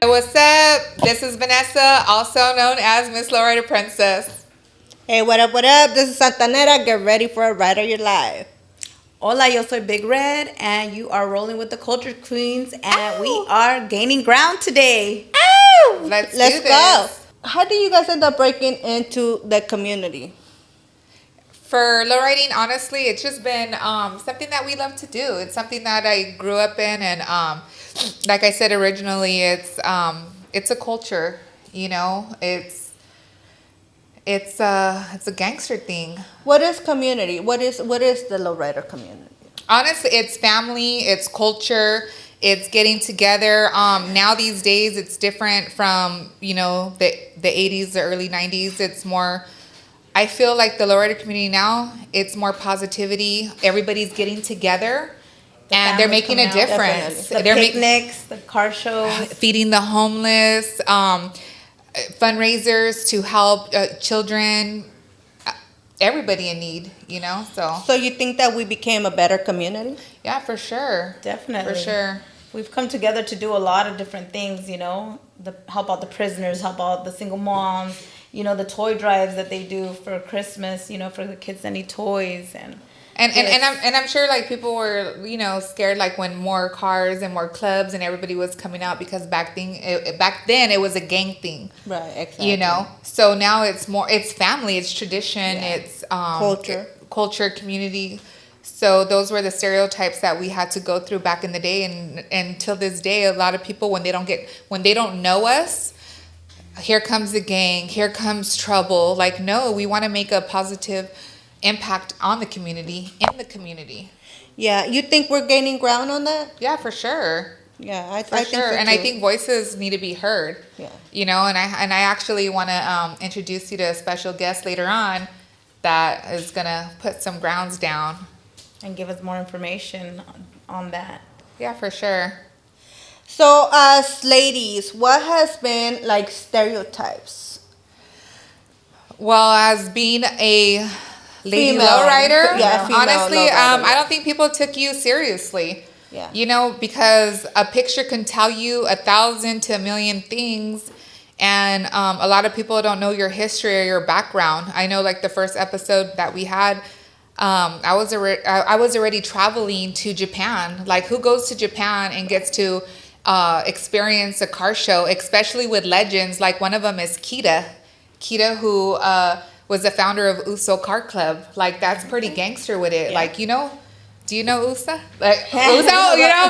Hey, what's up? This is Vanessa, also known as Mizz Lowrider Princess. Hey, what up, what up? This is Santanera. Get ready for a ride of your life. Hola, yo soy Big Red, and you are rolling with the Culture Queens, and Ow. we are gaining ground today. Ow! Let's do Let's this. go. How do you guys end up breaking into the community? For lowriding, honestly, it's just been something that we love to do. It's something that I grew up in, and like I said originally, it's a culture. You know, it's a gangster thing. What is community? What is the lowrider community? Honestly, it's family, it's culture, it's getting together. Now these days, it's different from the 80s, the early 90s. It's more. I feel like the lowrider community now, it's more positivity. Everybody's getting together, and they're making a difference. The They're picnics, the car shows. feeding the homeless, fundraisers to help children, everybody in need. So you think that we became a better community? Yeah, for sure. Definitely. For sure. We've come together to do a lot of different things, help out the prisoners, help out the single moms, the toy drives that they do for Christmas, for the kids that need toys and I'm sure like people were scared like when more cars and more clubs and everybody was coming out, because back then it was a gang thing, right? Exactly. So now it's family, it's tradition, it's culture, community. So those were the stereotypes that we had to go through back in the day, and till this day, a lot of people when they don't know us, here comes the gang, here comes trouble. Like, no, we want to make a positive impact on the community, in the community. Yeah, you think we're gaining ground on that? Yeah, for sure. Yeah, I For think sure. so And too. I think voices need to be heard. Yeah. And I actually want to introduce you to a special guest later on that is gonna put some grounds down and give us more information on that. Yeah, for sure. So, as ladies, what has been like stereotypes? Well, as being a lady Female. lowrider, Yeah, female honestly, lowrider, I yeah. don't think people took you seriously. Yeah. Because a picture can tell you 1,000 to 1,000,000 things, and a lot of people don't know your history or your background. I know, like the first episode that we had, I was already traveling to Japan. Like, who goes to Japan and gets to experience a car show, especially with legends? Like, one of them is Kita, who was the founder of Uso Car Club. Like, that's pretty gangster with it. Yeah. Like, do you know Usa? Like, Uso,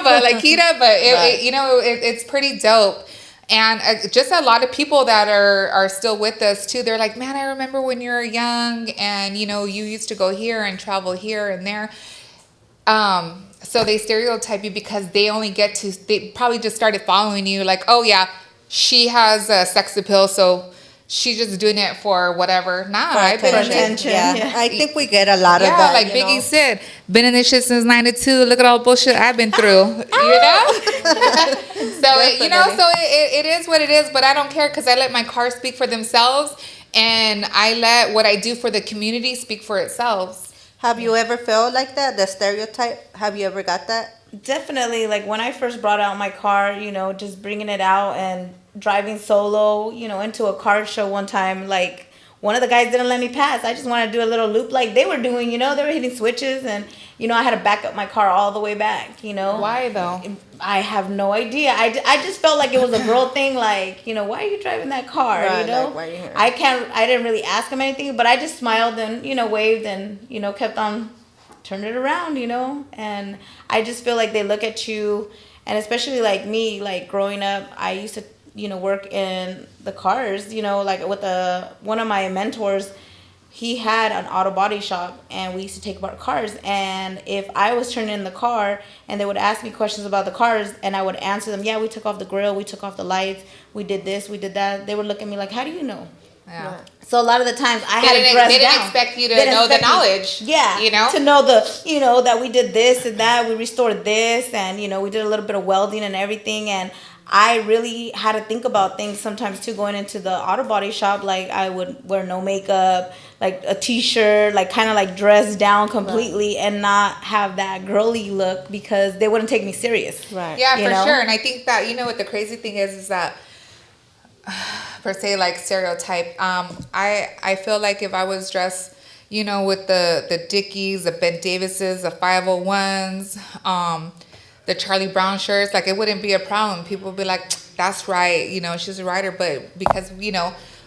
but like Kita, but it's pretty dope. And just a lot of people that are still with us too. They're like, man, I remember when you were young, and you used to go here and travel here and there. So they stereotype you because they probably just started following you. Like, oh yeah, she has a sex appeal, so she's just doing it for whatever. Nah, I've been attention. Yeah. I think we get a lot of that. Like Biggie said, been in this shit since '92. Look at all the bullshit I've been through. So it is what it is. But I don't care, because I let my cars speak for themselves, and I let what I do for the community speak for itself. Have you ever felt like that? The stereotype? Have you ever got that? Definitely. Like, when I first brought out my car, just bringing it out and driving solo, into a car show one time, like, one of the guys didn't let me pass. I just wanted to do a little loop like they were doing, they were hitting switches, and, I had to back up my car all the way back, Why though? I have no idea. I just felt like it was a girl thing, like, why are you driving that car, Right, like, why are you here? I didn't really ask him anything, but I just smiled and, waved and, kept on turning it around, and I just feel like they look at you, and especially like me, like growing up, I used to, work in the cars, like with one of my mentors. He had an auto body shop, and we used to take apart cars. And if I was turning in the car and they would ask me questions about the cars, and I would answer them, yeah, we took off the grill, we took off the lights, we did this, we did that, they would look at me like, how do you know? Yeah. So a lot of the times I had to dress down. They didn't expect you to know the knowledge. Yeah. To know that we did this and that, we restored this, and, we did a little bit of welding and everything. And I really had to think about things sometimes too, going into the auto body shop. Like I would wear no makeup, like a t-shirt, like kind of like dressed down completely, and not have that girly look because they wouldn't take me serious. Right. Yeah, You for know? sure. And I think that, what the crazy thing is that, per se, like stereotype, I feel like if I was dressed, with the Dickies, the Ben Davises, the 501s, the Charlie Brown shirts, like it wouldn't be a problem. People would be like, that's right, she's a rider. But because,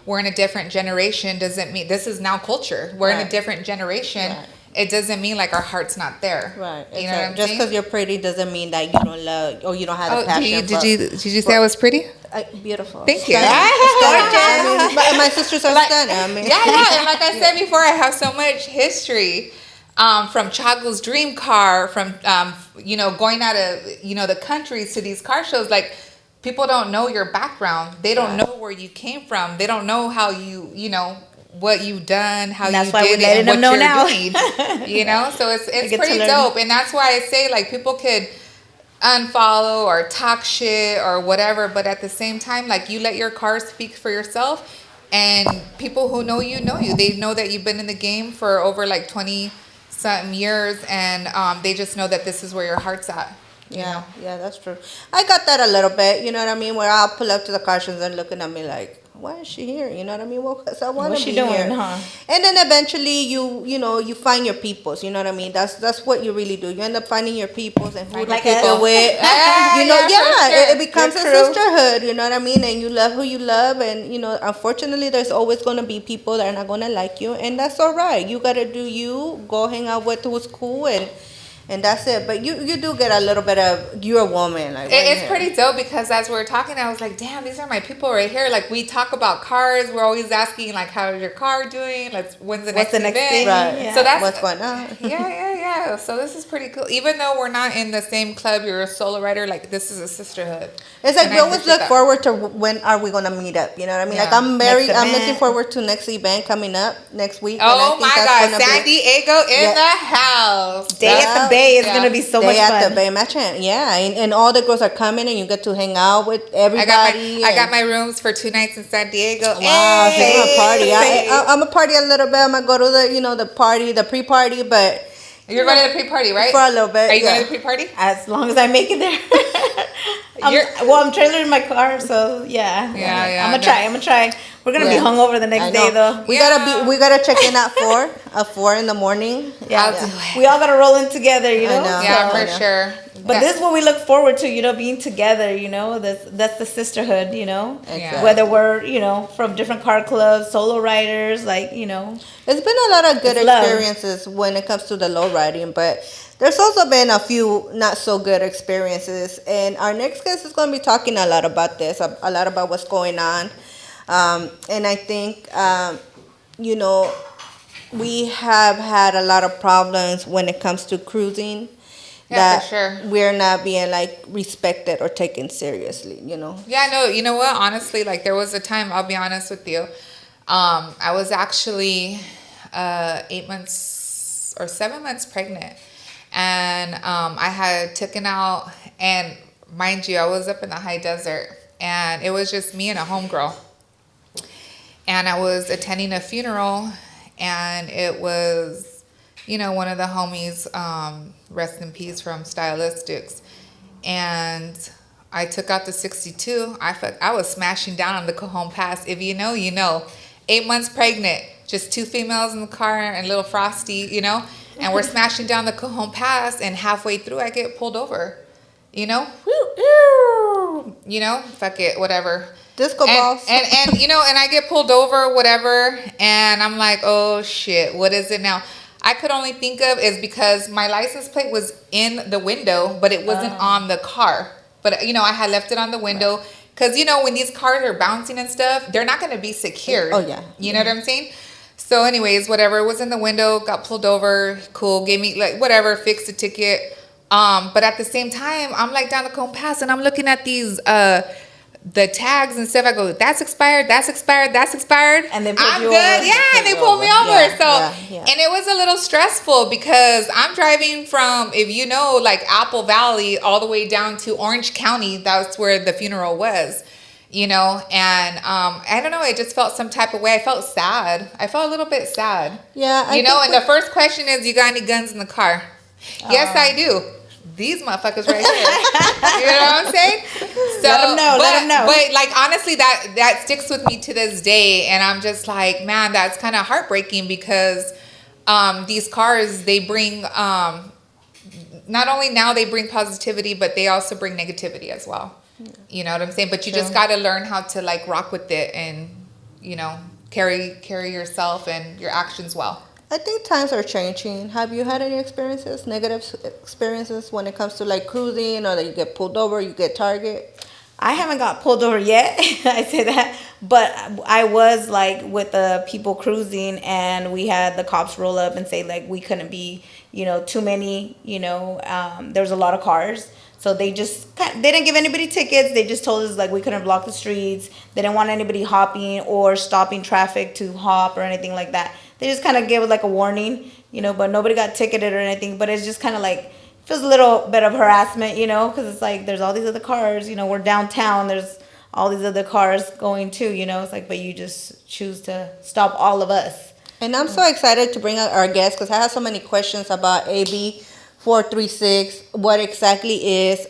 we're in a different generation, doesn't mean this is now culture. We're in a different generation. Right. It doesn't mean like our heart's not there. Right. You know what I'm Just saying? because you're pretty doesn't mean that you don't love or you don't have the passion. Did you say I was pretty? Beautiful. Thank you. Stunning. My sisters are stunning. I mean. Yeah. And like I said before, I have so much history. From Chago's dream car, from going out of the countries to these car shows. Like, people don't know your background. They don't know where you came from. They don't know how what you've done, how you did it, and what you're doing. So it's pretty dope. And that's why I say, like, people could unfollow or talk shit or whatever, but at the same time, like, you let your car speak for yourself, and people who know you, they know that you've been in the game for over like 20 something years, and they just know that this is where your heart's at. Yeah, that's true. I got that a little bit, you know what I mean? Where I'll pull up to the car shows and looking at me like, why is she here? You know what I mean? Well, because I want to be here. What's she doing, huh? And then eventually you find your peoples, you know what I mean? That's what you really do. You end up finding your peoples and who to kick it with. It becomes a sisterhood, you know what I mean? And you love who you love, and unfortunately there's always going to be people that are not going to like you, and that's all right. You got to do you, go hang out with who's cool, and that's it. But you do get a little bit of, you're a woman. Like, it's pretty dope, because as we were talking, I was like, damn, these are my people right here. Like, we talk about cars. We're always asking, like, how's your car doing? When's the next event? Thing? Right. Yeah. So that's what's going on. Yeah. So this is pretty cool. Even though we're not in the same club, you're a solo rider, like, this is a sisterhood. It's like, we always look forward to when are we going to meet up. You know what I mean? Yeah. Like, I'm looking forward to next event coming up next week. Oh, my God. San Diego in the house. Day at the Bay is going to be so much fun. Day at the Bay, and all the girls are coming, and you get to hang out with everybody. I got my rooms for 2 nights in San Diego. Wow, she's gonna party. I'm a party a little bit. I'm gonna go to the party, the pre-party, but you're going to the pre-party, right? For a little bit. Are you going to the pre-party? As long as I make it there. I'm trailering my car, so yeah. I'm gonna try. We're gonna be hungover the next day, though. We gotta check in at 4 in the morning. We all gotta roll in together, you know. For sure. But this is what we look forward to, being together, that's the sisterhood, Exactly. Whether we're, from different car clubs, solo riders, like, There's been a lot of good experiences when it comes to the low riding, but there's also been a few not so good experiences. And our next guest is going to be talking a lot about this, a lot about what's going on. And I think, we have had a lot of problems when it comes to cruising. Yeah, for sure. We're not being respected or taken seriously, Yeah, no, you know what? Honestly, there was a time, I'll be honest with you. I was actually 8 months or 7 months pregnant. And I had taken out, and mind you, I was up in the high desert, and it was just me and a homegirl. And I was attending a funeral, and it was, one of the homies, rest in peace, from Stylistics. And I took out the 62. I was smashing down on the Cajon Pass. If you know, you know. 8 months pregnant, just 2 females in the car and little Frosty, And we're smashing down the Cajon Pass, and halfway through I get pulled over. Fuck it, whatever. Disco balls. And and I get pulled over, whatever, and I'm like, oh shit, what is it now? I could only think of is because my license plate was in the window, but it wasn't on the car. But I had left it on the window because when these cars are bouncing and stuff, they're not going to be secured. Oh yeah. You know what I'm saying? So anyways, whatever, it was in the window, got pulled over, cool, gave me whatever, fixed the ticket. But at the same time, I'm down the Cajon Pass, and I'm looking at these the tags and stuff. I go, that's expired, that's expired, that's expired. And they I'm good. Yeah, and they pulled me over. And it was a little stressful because I'm driving from, if you know, like Apple Valley all the way down to Orange County. That's where the funeral was, you know. And I don't know, it just felt some type of way. I felt sad. I felt a little bit sad. Yeah. You know, and the first question is, you got any guns in the car? Yes, I do. These motherfuckers right here. You know what I'm saying? So, let them know. But like, honestly, that sticks with me to this day. And I'm just like, man, that's kind of heartbreaking because these cars, they bring, not only now they bring positivity, but they also bring negativity as well. You know what I'm saying? But you just got to learn how to like rock with it and, you know, carry yourself and your actions well. I think times are changing. Have you had any experiences, negative experiences when it comes to like cruising or that you get pulled over, you get target? I haven't got pulled over yet. I say that. But I was like with the people cruising and we had the cops roll up and say like we couldn't be, you know, too many, you know, there was a lot of cars. So they didn't give anybody tickets. They just told us like we couldn't block the streets. They didn't want anybody hopping or stopping traffic to hop or anything like that. They just kind of gave it like a warning, you know, but nobody got ticketed or anything. But it's just kind of like, feels a little bit of harassment, you know, because it's like there's all these other cars, you know, we're downtown. There's all these other cars going too, you know. It's like, but you just choose to stop all of us. And I'm so excited to bring out our guests because I have so many questions about AB 436, what exactly is.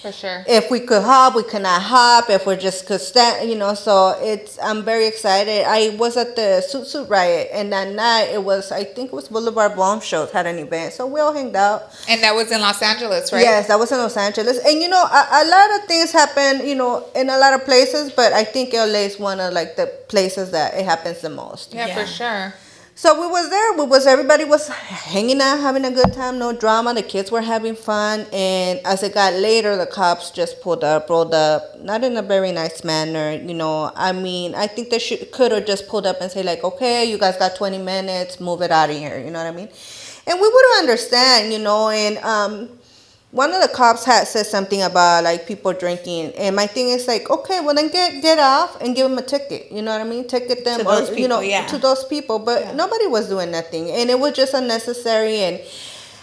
For sure. If we could hop, we could not hop. If we just could stand, you know. So I'm very excited. I was at the Suit Riot, and that night I think it was Boulevard Bomb Shows had an event. So we all hanged out. And that was in Los Angeles, right? Yes, that was in Los Angeles. And you know, a lot of things happen, you know, in a lot of places, but I think LA is one of like the places that it happens the most. Yeah, for sure. So we was there. Everybody was hanging out, having a good time, no drama. The kids were having fun. And as it got later, the cops just rolled up, not in a very nice manner. You know, I mean, I think they could have just pulled up and say like, okay, you guys got 20 minutes, move it out of here. You know what I mean? And we would understand, you know, and one of the cops had said something about like people drinking, and my thing is like, okay, well then get off and give them a ticket. You know what I mean? Ticket them, to those people, you know, to those people. But nobody was doing nothing, and it was just unnecessary. And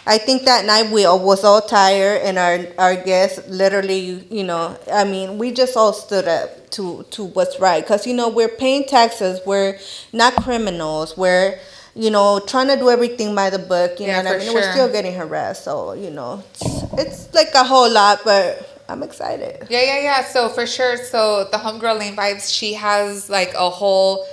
I think that night we was all tired, and our guests literally, you know, I mean, we just all stood up to what's right, because you know we're paying taxes, we're not criminals, we're, you know, trying to do everything by the book, you know what I mean? Sure. We're still getting harassed, so, you know, it's like a whole lot, but I'm excited. Yeah. So for sure, so the homegirl Lanee Vibes, she has like a whole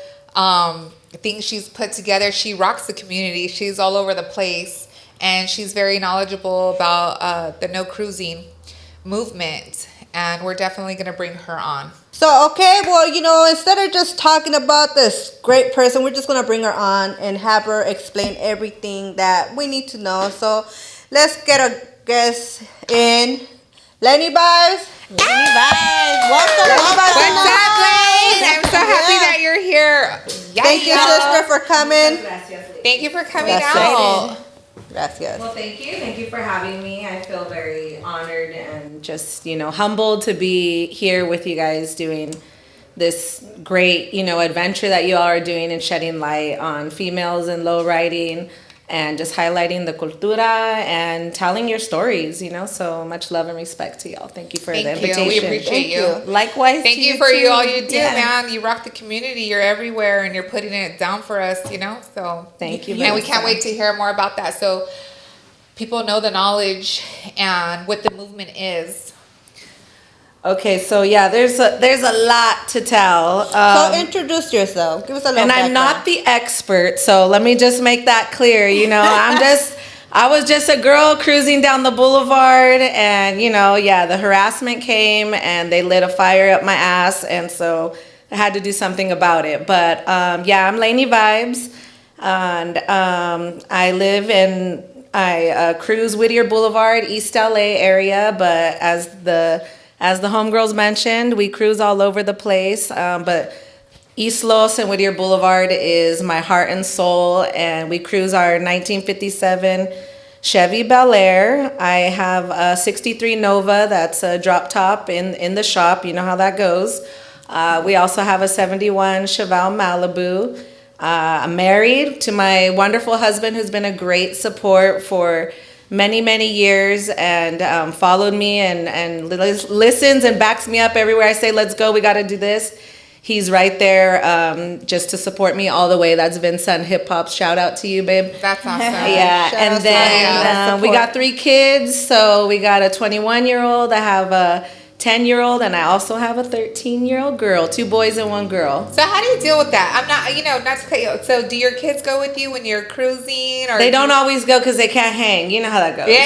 thing she's put together. She rocks the community. She's all over the place, and she's very knowledgeable about the no cruising movement, and we're definitely going to bring her on. So, okay, well, you know, instead of just talking about this great person, we're just going to bring her on and have her explain everything that we need to know. So, let's get our guest in. Lanee Vibes. Lanee Vibes. Welcome. What's up, Lane? I'm so happy that you're here. Thank you, sister, for coming. Thank you for coming Gracias. out. Gracias. Well, thank you. Thank you for having me. I feel very honored and just, you know, humbled to be here with you guys doing this great, you know, adventure that you all are doing and shedding light on females and low riding and just highlighting the cultura and telling your stories, you know. So much love and respect to y'all. Thank you for the invitation. We appreciate you. Likewise. Thank you for all you do, man. You rock the community. You're everywhere, and you're putting it down for us, you know. So thank you. And we can't wait to hear more about that. So people know the knowledge and what the movement is. Okay, so yeah, there's a lot to tell. So introduce yourself. Give us a little. And I'm not the expert, so let me just make that clear. You know, I was just a girl cruising down the boulevard, and you know, yeah, the harassment came and they lit a fire up my ass, and so I had to do something about it. But yeah, I'm Lanee Vibes, and I cruise Whittier Boulevard, East LA area, but as the homegirls mentioned, we cruise all over the place, but East Los and Whittier Boulevard is my heart and soul, and we cruise our 1957 Chevy Bel Air. I have a 63 Nova that's a drop top in the shop. You know how that goes. We also have a 71 Chevelle Malibu. I'm married to my wonderful husband who's been a great support for many, many years and followed me and listens and backs me up everywhere I say, let's go, we got to do this. He's right there just to support me all the way. That's Vincent Hip Hop. Shout out to you, babe. That's awesome. Yeah, and then we got 3 kids. So we got a 21-year-old. I have a 10-year-old, and I also have a 13-year-old girl. 2 boys and 1 girl. So how do you deal with that? I'm not, not to cut you. So do your kids go with you when you're cruising? Or they don't always go because they can't hang. You know how that goes. Yeah.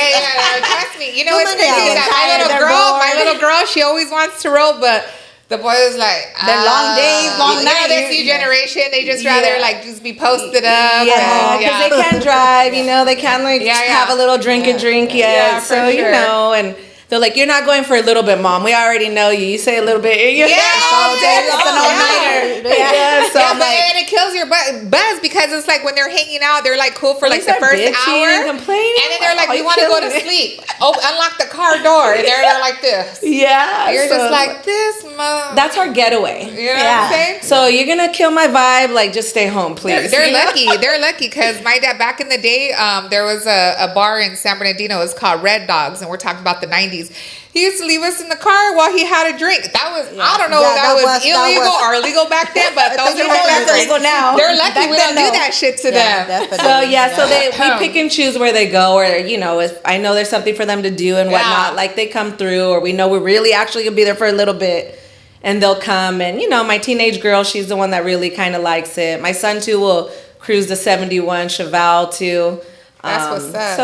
Trust me. You know what's crazy? My little girl, she always wants to roll, but the boy was like, they're long days, long nights. This new generation, they just rather just be posted up. Yeah, because they can't drive. They can't have a little drink and drink yet. Yeah, so sure. and they're like, you're not going for a little bit, Mom. We already know you. You say a little bit. All day long. It's an all-nighter. And it kills your buzz because it's like when they're hanging out, they're like cool for like the first hour. And complaining. And then they're like, we want to go to sleep. Oh, unlock the car door. And they're like this. Yeah. You're just like, this, Mom. That's our getaway. You know what I'm saying? So you're going to kill my vibe. Like, just stay home, please. They're lucky. They're lucky because my dad, back in the day, there was a bar in San Bernardino. It was called Red Dogs. And we're talking about the 90s. He used to leave us in the car while he had a drink. That was, I don't know if that was illegal or illegal back then, but those are illegal now. They're lucky we don't do that shit to them. Definitely. So we pick and choose where they go, or if I know there's something for them to do and whatnot, like they come through, or we know we're really actually gonna be there for a little bit, and they'll come. And my teenage girl, she's the one that really kind of likes it. My son too will cruise the 71 Chevelle too. That's what's up.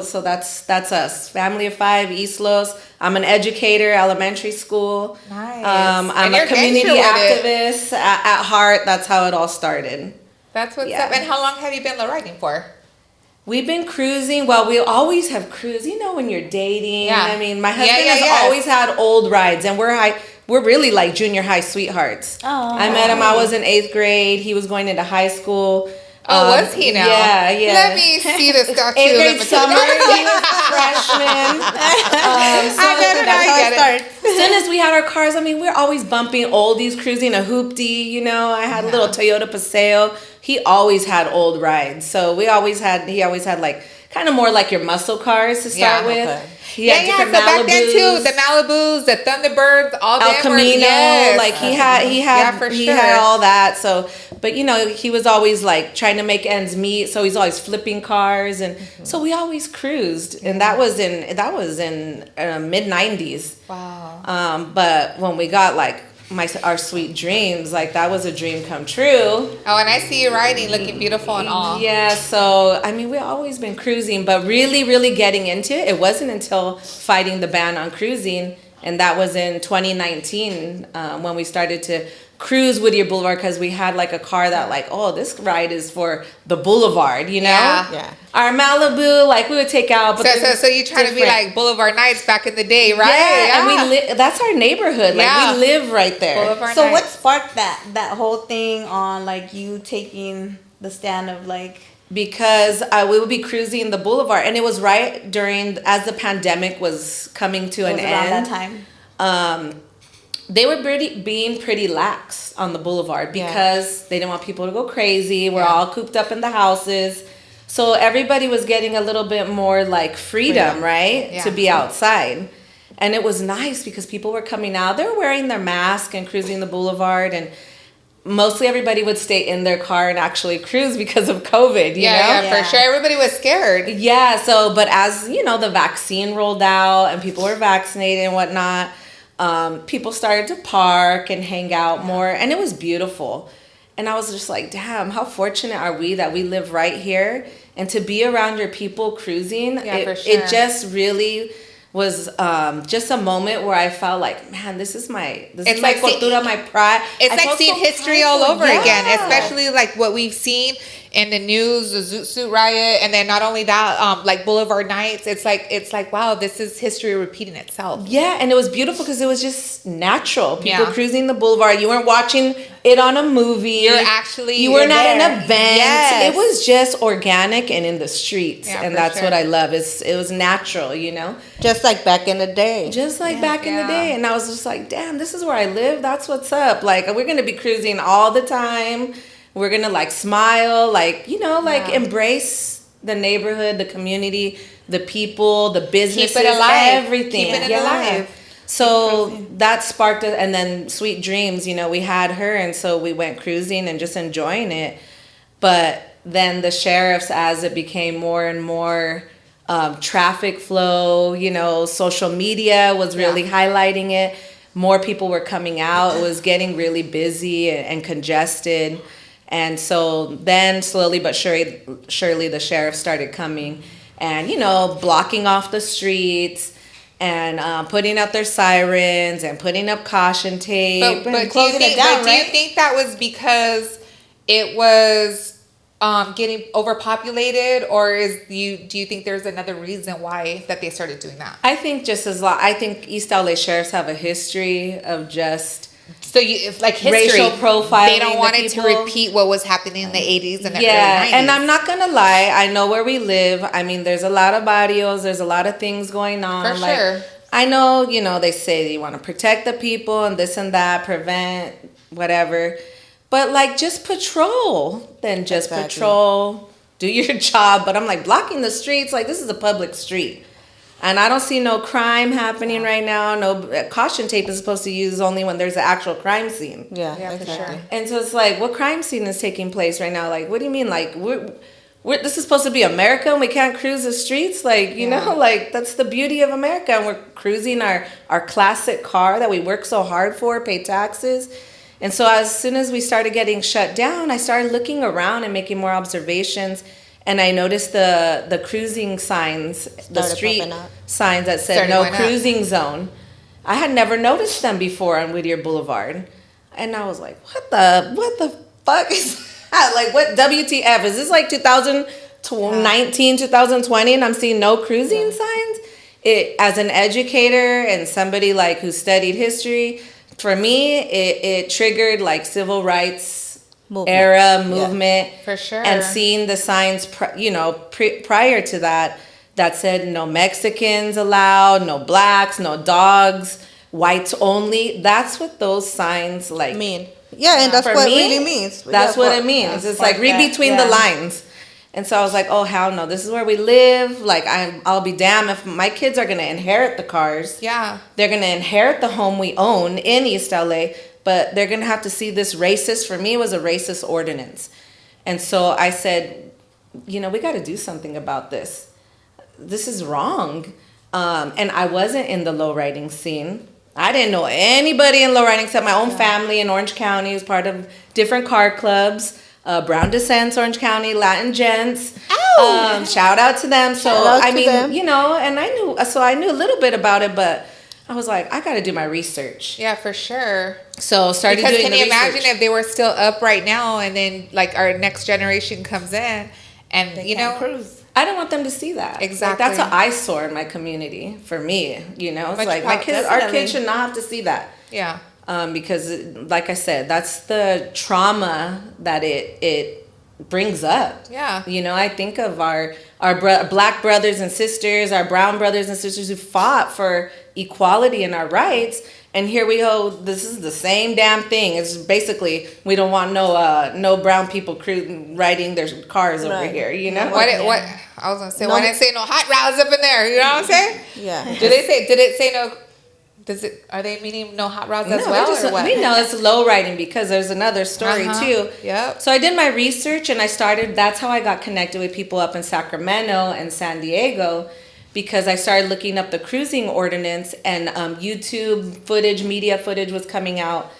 So that's us. Family of 5, East Los. I'm an educator, elementary school. Nice. I'm a community activist at heart. That's how it all started. That's what's up. And how long have you been lowriding for? We've been cruising. Well, we always have cruised. When you're dating. Yeah. I mean, my husband has always had old rides, and we're really like junior high sweethearts. Oh. I met him. I was in 8th grade. He was going into high school. Oh, was he now? Yeah. Let me see the statue. 8th grade summer, he was a freshman. I get it. As soon as we had our cars, we're always bumping oldies, cruising a hoopty. I had a little Toyota Paseo. He always had old rides. So he always had like kind of more like your muscle cars to start with. Okay. So back then too, the Malibus, the Thunderbirds, all El them Camino, were, he had all that. So, but he was always like trying to make ends meet. So he's always flipping cars, and so we always cruised, and that was in mid '90s. Wow. But when we got like our sweet dreams, like that was a dream come true. Oh, and I see you riding, looking beautiful and all. Yeah, so we've always been cruising, but really, really getting into it. It wasn't until fighting the ban on cruising, and that was in 2019 when we started to cruise Whittier Boulevard, because we had like a car that this ride is for the boulevard, Yeah. Our Malibu, we would take out. But so you trying to be like Boulevard Nights back in the day, right? Yeah. And that's our neighborhood. We live right there. Boulevard So Nights. what sparked that whole thing on you taking the stand of Because we would be cruising the boulevard, and it was right as the pandemic was coming to an end. Around that time. They were being pretty lax on the boulevard because they didn't want people to go crazy. We're all cooped up in the houses. So everybody was getting a little bit more freedom, right? Yeah. To be outside. And it was nice because people were coming out. They were wearing their mask and cruising the boulevard, and mostly everybody would stay in their car and actually cruise because of COVID, you know? Yeah, for sure. Everybody was scared. Yeah, but as, the vaccine rolled out and people were vaccinated and whatnot, people started to park and hang out more, and it was beautiful. And I was just like, damn, how fortunate are we that we live right here, and to be around your people cruising. For sure. It just really was just a moment where I felt like, man, this is my cultura, my pride. It's seeing history all over again, especially what we've seen in the news, the Zoot Suit riot, and then not only that, like Boulevard Nights. It's like wow, this is history repeating itself. Yeah, and it was beautiful because it was just natural. People cruising the boulevard. You weren't watching it on a movie. You were not an event. Yes. It was just organic and in the streets, and that's what I love. It was natural, you know, just like back in the day. Just like back in the day, and I was just like, damn, this is where I live. That's what's up. Like, we're gonna be cruising all the time. We're gonna like smile, like, you know, like embrace the neighborhood, the community, the people, the businesses, everything. Keeping it alive. So that sparked it, and then Sweet Dreams, you know, we had her, and so we went cruising and just enjoying it. But then the sheriffs, as it became more and more traffic flow, you know, social media was really highlighting it. More people were coming out. It was getting really busy and congested. And so then slowly but surely the sheriff started coming and, you know, blocking off the streets and putting out their sirens and putting up caution tape and closing it down, do you think that was because it was getting overpopulated, or do you think there's another reason why that they started doing that? I think I think East LA sheriffs have a history of just... So it's like history. Racial profiling. They don't want it to repeat what was happening in the 80s and the early 90s. And I'm not going to lie. I know where we live. I mean, there's a lot of barrios. There's a lot of things going on. For sure. I know, you know, they say you want to protect the people and this and that, prevent, whatever. But, like, just patrol. Then just patrol. Do your job. But I'm, like, blocking the streets. Like, this is a public street. And I don't see no crime happening right now. No caution tape is supposed to use only when there's an actual crime scene. Yeah, for sure. And so it's like, what crime scene is taking place right now? Like, what do you mean? Like, this is supposed to be America and we can't cruise the streets? Like, you know, like, that's the beauty of America. And we're cruising our classic car that we work so hard for, pay taxes. And so as soon as we started getting shut down, I started looking around and making more observations. And I noticed the cruising signs, the street signs that said no cruising zone. I had never noticed them before on Whittier Boulevard. And I was like, what the fuck is that? Like, what WTF? Is this like 2019, 2020 and I'm seeing no cruising signs? As an educator and somebody like who studied history, for me, it triggered like civil rights movement, for sure, and seeing the signs prior to that said no Mexicans allowed, no blacks, no dogs, whites only. That's what those signs like mean. Yeah, and that's what it really means. That's what it means. It's like read between the lines. And so I was like, oh hell no, this is where we live. Like I'll be damned if my kids are gonna inherit the cars. Yeah, they're gonna inherit the home we own in East LA. But they're going to have to see this racist. For me, it was a racist ordinance. And so I said, you know, we got to do something about this. This is wrong. And I wasn't in the lowriding scene. I didn't know anybody in lowriding except my own family in Orange County. I was part of different car clubs. Brown Descents, Orange County, Latin Gents. Shout out to them. So, I mean, you know, and I knew a little bit about it, but I was like, I got to do my research. Yeah, for sure. So started doing the research. Because can you imagine if they were still up right now and then like our next generation comes in and, they can't cruise. I don't want them to see that. Exactly. Like, that's an eyesore in my community for me, you know. It's like our kids should not have to see that. Yeah. Because like I said, that's the trauma that it brings up. Yeah. You know, I think of our black brothers and sisters, our brown brothers and sisters who fought for equality and our rights, and here we go, this is the same damn thing. It's basically we don't want no brown people riding their cars over here, you know. What I was gonna say, why didn't say no hot rods up in there, you know what I'm saying? Yeah. Did it say no? Are they meaning no hot rods as well, or what? We know it's lowriding because there's another story too. Yep. So I did my research and that's how I got connected with people up in Sacramento and San Diego, because I started looking up the cruising ordinance, and YouTube footage, media footage was coming out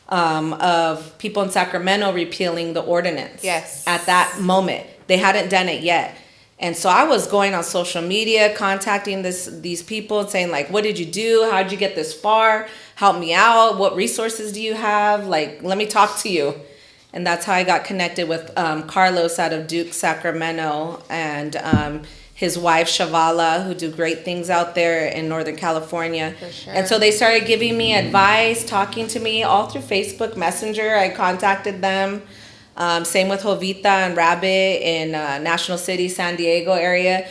of people in Sacramento repealing the ordinance. Yes. At that moment. They hadn't done it yet. And so I was going on social media, contacting these people and saying, like, what did you do? How did you get this far? Help me out. What resources do you have? Like, let me talk to you. And that's how I got connected with Carlos out of Duke, Sacramento, and his wife, Shavala, who do great things out there in Northern California. For sure. And so they started giving me advice, talking to me all through Facebook Messenger. I contacted them. Same with Jovita and Rabbit in National City, San Diego area.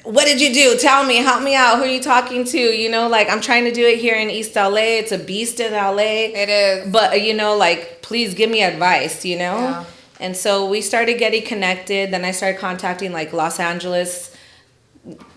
What did you do? Tell me, help me out. Who are you talking to? You know, like, I'm trying to do it here in East LA. It's a beast in LA. It is. But, you know, like, please give me advice, you know? Yeah. And so we started getting connected. Then I started contacting, like, Los Angeles.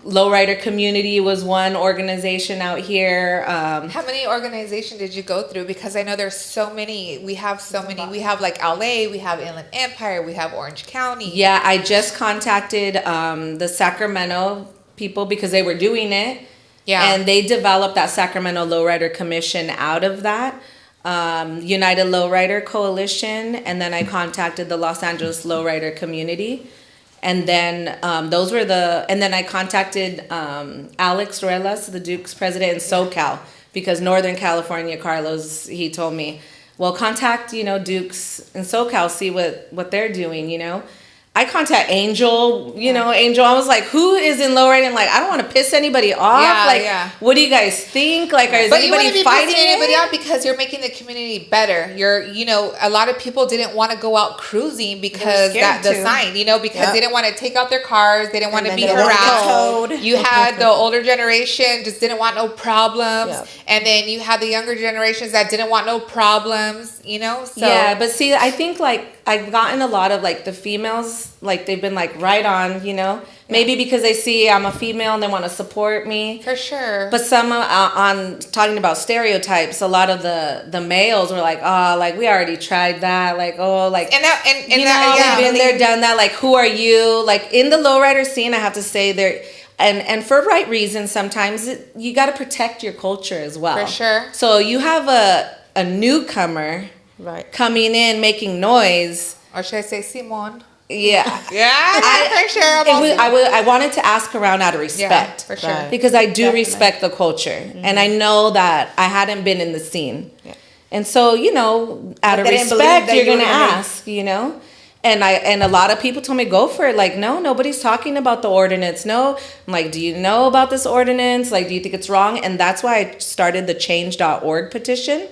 Lowrider Community was one organization out here. How many organizations did you go through? Because I know there's so many. We have so many. We have like LA, we have Inland Empire, we have Orange County. Yeah, I just contacted the Sacramento people because they were doing it. Yeah. And they developed that Sacramento Lowrider Commission out of that. United Lowrider Coalition. And then I contacted the Los Angeles Lowrider Community. And then and then I contacted Alex Ruelas, the Duke's president in SoCal, because Northern California, Carlos, he told me, well, contact, you know, Duke's in SoCal, see what they're doing, you know. I contact Angel, you know, Angel. I was like, who is in Lowriding? Like, I don't want to piss anybody off. Yeah, like, yeah. What do you guys think? Like, is But you wouldn't anybody be fighting pissing anybody it? out because you're making the community better. You know, a lot of people didn't want to go out cruising because the sign, you know, because they didn't want to take out their cars. They didn't want to be harassed. You had the older generation just didn't want no problems. Yep. And then you had the younger generations that didn't want no problems, you know? So Yeah, but see, I think, like, I've gotten a lot of, like, the females, like, they've been, like, right on, you know? Maybe because they see I'm a female and they want to support me. For sure. But some, on talking about stereotypes, a lot of the males were like, oh, like, we already tried that. Like, oh, like, And you know, we've been there, done that. Like, who are you? Like, in the lowrider scene, I have to say there, and for right reasons, sometimes you got to protect your culture as well. For sure. So you have a newcomer coming in making noise. Or should I say Simon? Yeah. For sure. I wanted to ask around out of respect. Yeah, for sure. Because I do respect the culture. And I know that I hadn't been in the scene. Yeah. And so, you know, out of respect, you're going to ask, you know. And a lot of people told me, go for it. Like, no, nobody's talking about the ordinance. No. I'm like, do you know about this ordinance? Like, do you think it's wrong? And that's why I started the change.org petition.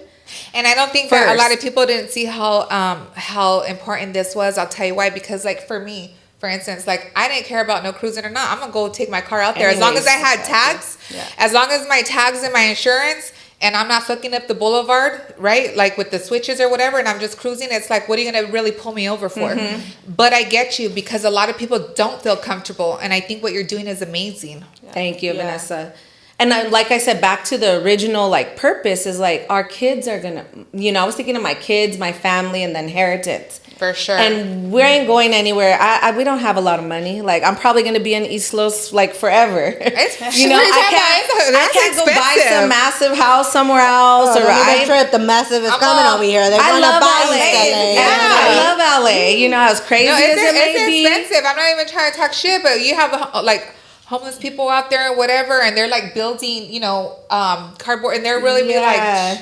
And I don't think that a lot of people didn't see how important this was. I'll tell you why. Because, like, for me, for instance, like, I didn't care about no cruising or not. I'm going to go take my car out there. As long as I had tags, as long as my tags and my insurance, and I'm not fucking up the boulevard, right? Like, with the switches or whatever, and I'm just cruising, it's like, what are you going to really pull me over for? Mm-hmm. But I get you, because a lot of people don't feel comfortable. And I think what you're doing is amazing. Yeah. Thank you, Vanessa. And like I said, back to the original, like, purpose is, like, our kids are going to, you know, I was thinking of my kids, my family, and the inheritance. For sure. And we ain't going anywhere. We don't have a lot of money. Like, I'm probably going to be in East Los, like, forever. It's, you know, I can't go buy some massive house somewhere else. Or trip, the massive is coming over here. They're going to buy LA. I love LA. You know, as crazy as it may be. It's expensive. I'm not even trying to talk shit, but you have, like, homeless people out there or whatever, and they're like building, you know, cardboard, and they're really like,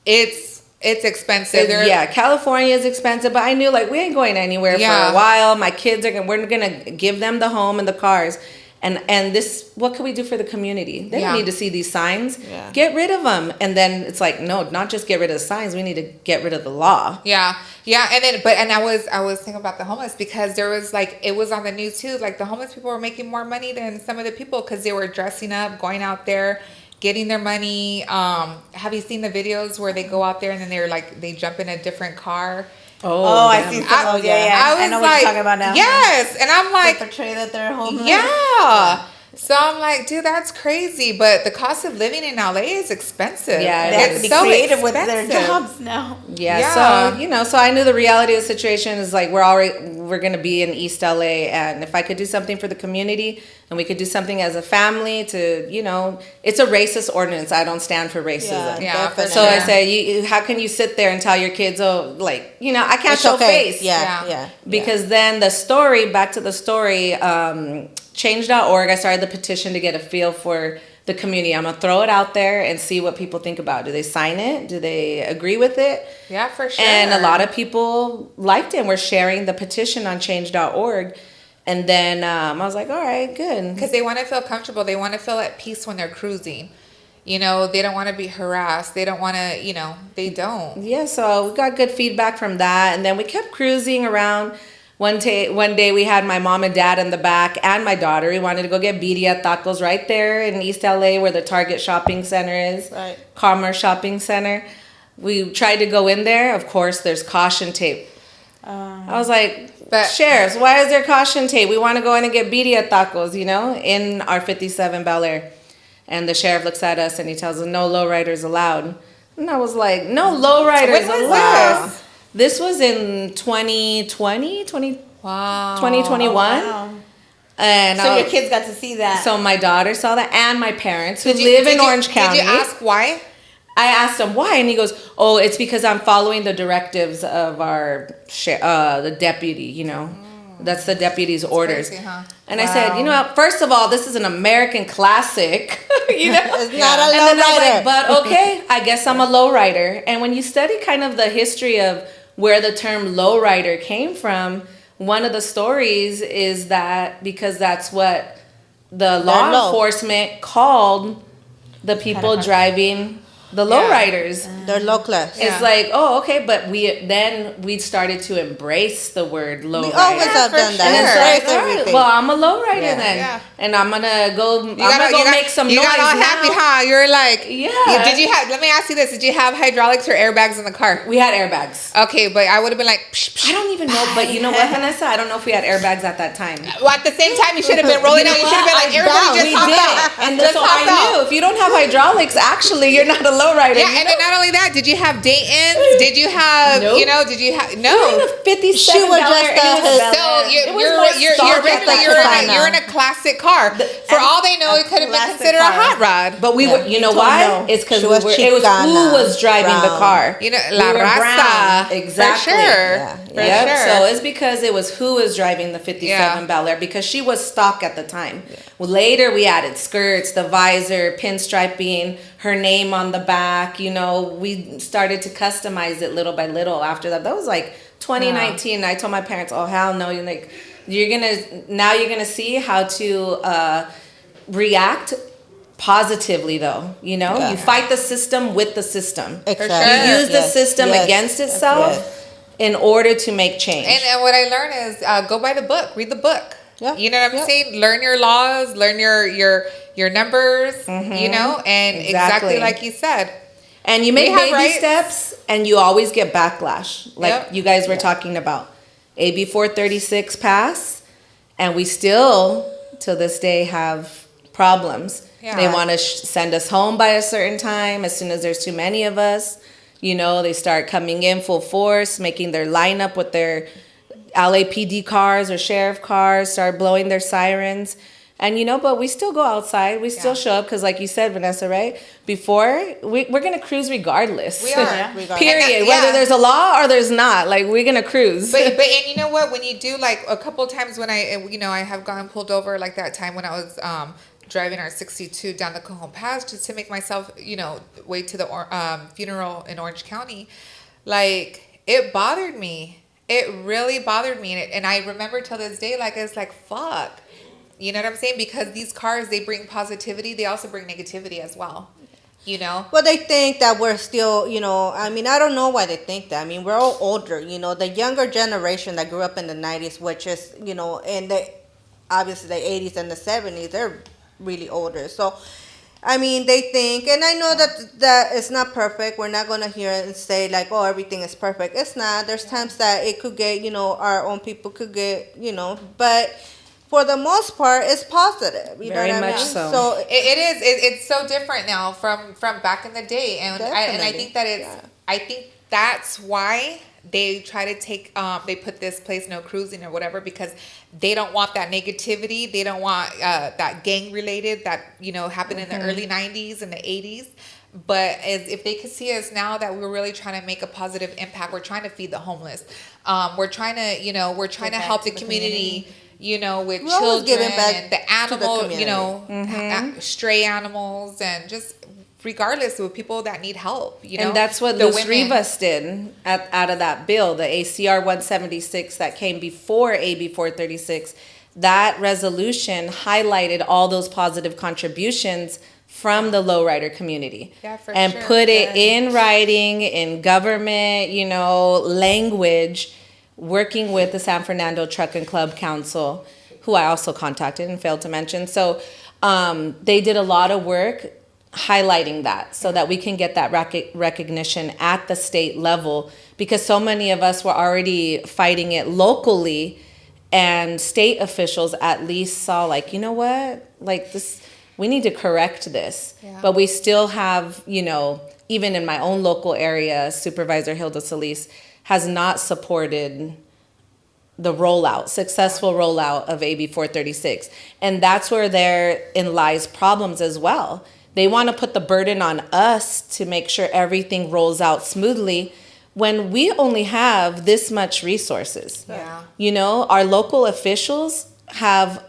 it's expensive. California is expensive, but I knew, like, we ain't going anywhere for a while. My kids we're gonna give them the home and the cars, and this, what can we do for the community? They don't need to see these signs. Yeah. Get rid of them, and then it's like, no, not just get rid of the signs. We need to get rid of the law. Yeah, and then, I was thinking about the homeless, because there was, like, it was on the news too. Like, the homeless people were making more money than some of the people because they were dressing up, going out there, getting their money. Have you seen the videos where they go out there and then they jump in a different car? Oh, I see. I know what you're talking about now. Yes, and I'm like, they portray that they're homeless. Yeah. So I'm like, dude, that's crazy. But the cost of living in LA is expensive. Yeah, they have to be so creative with their jobs now. Yeah. So, you know, so I knew the reality of the situation is, like, we're going to be in East LA, and if I could do something for the community, and we could do something as a family to, you know, it's a racist ordinance. I don't stand for racism. Yeah, for so sure. I say, how can you sit there and tell your kids, oh, like, you know, I can't show face. Yeah. Because then back to the story, change.org, I started the petition to get a feel for the community. I'm gonna throw it out there and see what people think about it. Do they sign it? Do they agree with it? Yeah, for sure. And a lot of people liked it and were sharing the petition on change.org. And then I was like, all right, good. Because they want to feel comfortable. They want to feel at peace when they're cruising. You know, they don't want to be harassed. They don't want to, you know, they don't. Yeah, so we got good feedback from that. And then we kept cruising around. One day we had my mom and dad in the back and my daughter. We wanted to go get birria tacos right there in East LA where the Target shopping center is. Right. Commerce shopping center. We tried to go in there. Of course, there's caution tape. I was like, sheriffs, why is there caution tape? We want to go in and get birria tacos, you know, in our 57 Bel Air. And the sheriff looks at us and he tells us, no lowriders allowed. And I was like, no lowriders allowed. This was in 2020, 2021. Wow. And so your kids got to see that. So my daughter saw that and my parents who live in Orange County. Did you ask why? I asked him why, and he goes, "Oh, it's because I'm following the directives of our the deputy. You know, that's the deputy's orders." Crazy, huh? And I said, "You know what? First of all, this is an American classic. You know, It's not a and then I was lowrider. like, but okay, I guess I'm a lowrider." And when you study kind of the history of where the term lowrider came from, one of the stories is that because that's what the law enforcement called the people driving the lowriders. They're low class. It's like, oh, okay, but we started to embrace the word lowrider. We always have done that. And it's like, Embrace all right, everything. well, I'm a lowrider then, Yeah. and I'm gonna go. You make some noise. You got all happy, now. huh? You're like, Yeah. Did you have? Let me ask you this: did you have hydraulics or airbags in the car? We had airbags. Okay, but I would have been like, psh, psh. I don't even know, but you know what, Vanessa? I don't know if we had airbags at that time. Well, at the same time, you should have been rolling out. You should have been like, everybody just We hop did, out. and Just so hop I out. knew if you don't have hydraulics, actually, you're not a lowrider. Yeah, and then not only that, did you have Dayton's? Did you have, Nope. did you have, no. We're in a 57 She was just So you're in a classic car. For all they know, it could have been classic considered a car. hot rod. But we were, you know why? It's because She was it was Chicana, who was driving the brown. car. You know, We La were Raza. brown. Exactly. For sure. Yeah. For Yep. sure. So it's because it was who was driving the 57 Bel Air because she was stock at the time. Well, later we added skirts, the visor, pinstriping, her name on the back. You know, we started to customize it little by little after that. That was like 2019. I told my parents, "Oh hell no! You're gonna see how to react." Positively though, you know, you fight the system with the system. Exactly. You use the system against itself in order to make change. And what I learned is go by the book, read the book. Yeah. You know what I'm saying? Learn your laws, learn your numbers, you know, and exactly like you said. And you make baby rights. steps and you always get backlash. Like Yep. you guys were talking about. AB 436 pass, and we still, till this day, have problems. Yeah. They want to send us home by a certain time. As soon as there's too many of us, you know, they start coming in full force, making their lineup with their LAPD cars or sheriff cars, start blowing their sirens. And, you know, but we still go outside. We still show up because, like you said, Vanessa, right? Before, we're going to cruise regardless. We are. Regardless. Period. Whether there's a law or there's not. Like, we're going to cruise. But and you know what? When you do, like, a couple of times when I have gotten pulled over, like that time when I was driving our 62 down the Cajon Pass just to make myself, you know, wait to the funeral in Orange County, like, it bothered me. It really bothered me. And I remember till this day, like, it's like, fuck. You know what I'm saying? Because these cars, they bring positivity. They also bring negativity as well. You know? Well, they think that we're still, you know, I mean, I don't know why they think that. I mean, we're all older, you know, the younger generation that grew up in the 90s, which is, you know, and obviously the 80s and the 70s, they're really older. So, I mean, they think, and I know that it's not perfect. We're not going to hear and say like, oh, everything is perfect. It's not. There's times that it could get, you know, our own people could get, you know, but for the most part, it's positive. You Very know what I much mean? so. It is. It's so different now from back in the day. And I think that I think that's why they try to take, they put this place no cruising or whatever, because they don't want that negativity. They don't want that gang related that, you know, happened in the early 90s and the 80s. But if they could see us now that we're really trying to make a positive impact, we're trying to feed the homeless. We're trying to, you know, we're trying to help the community, you know, with We're always children giving back and the to the animal, community. you know, stray animals, and just regardless of people that need help, you know. And that's what Luz Rivas did out of that bill, the ACR 176 that came before AB 436. That resolution highlighted all those positive contributions from the lowrider community, and put it in writing, in government, you know, language, working with the San Fernando Truck and Club Council, who I also contacted and failed to mention. So they did a lot of work highlighting that so that we can get that recognition at the state level, because so many of us were already fighting it locally, and state officials at least saw like, you know what, like this, we need to correct this. But we still have, you know, even in my own local area, Supervisor Hilda Solis has not supported the successful rollout of AB 436. And that's where therein lies problems as well. They want to put the burden on us to make sure everything rolls out smoothly when we only have this much resources. You know, our local officials have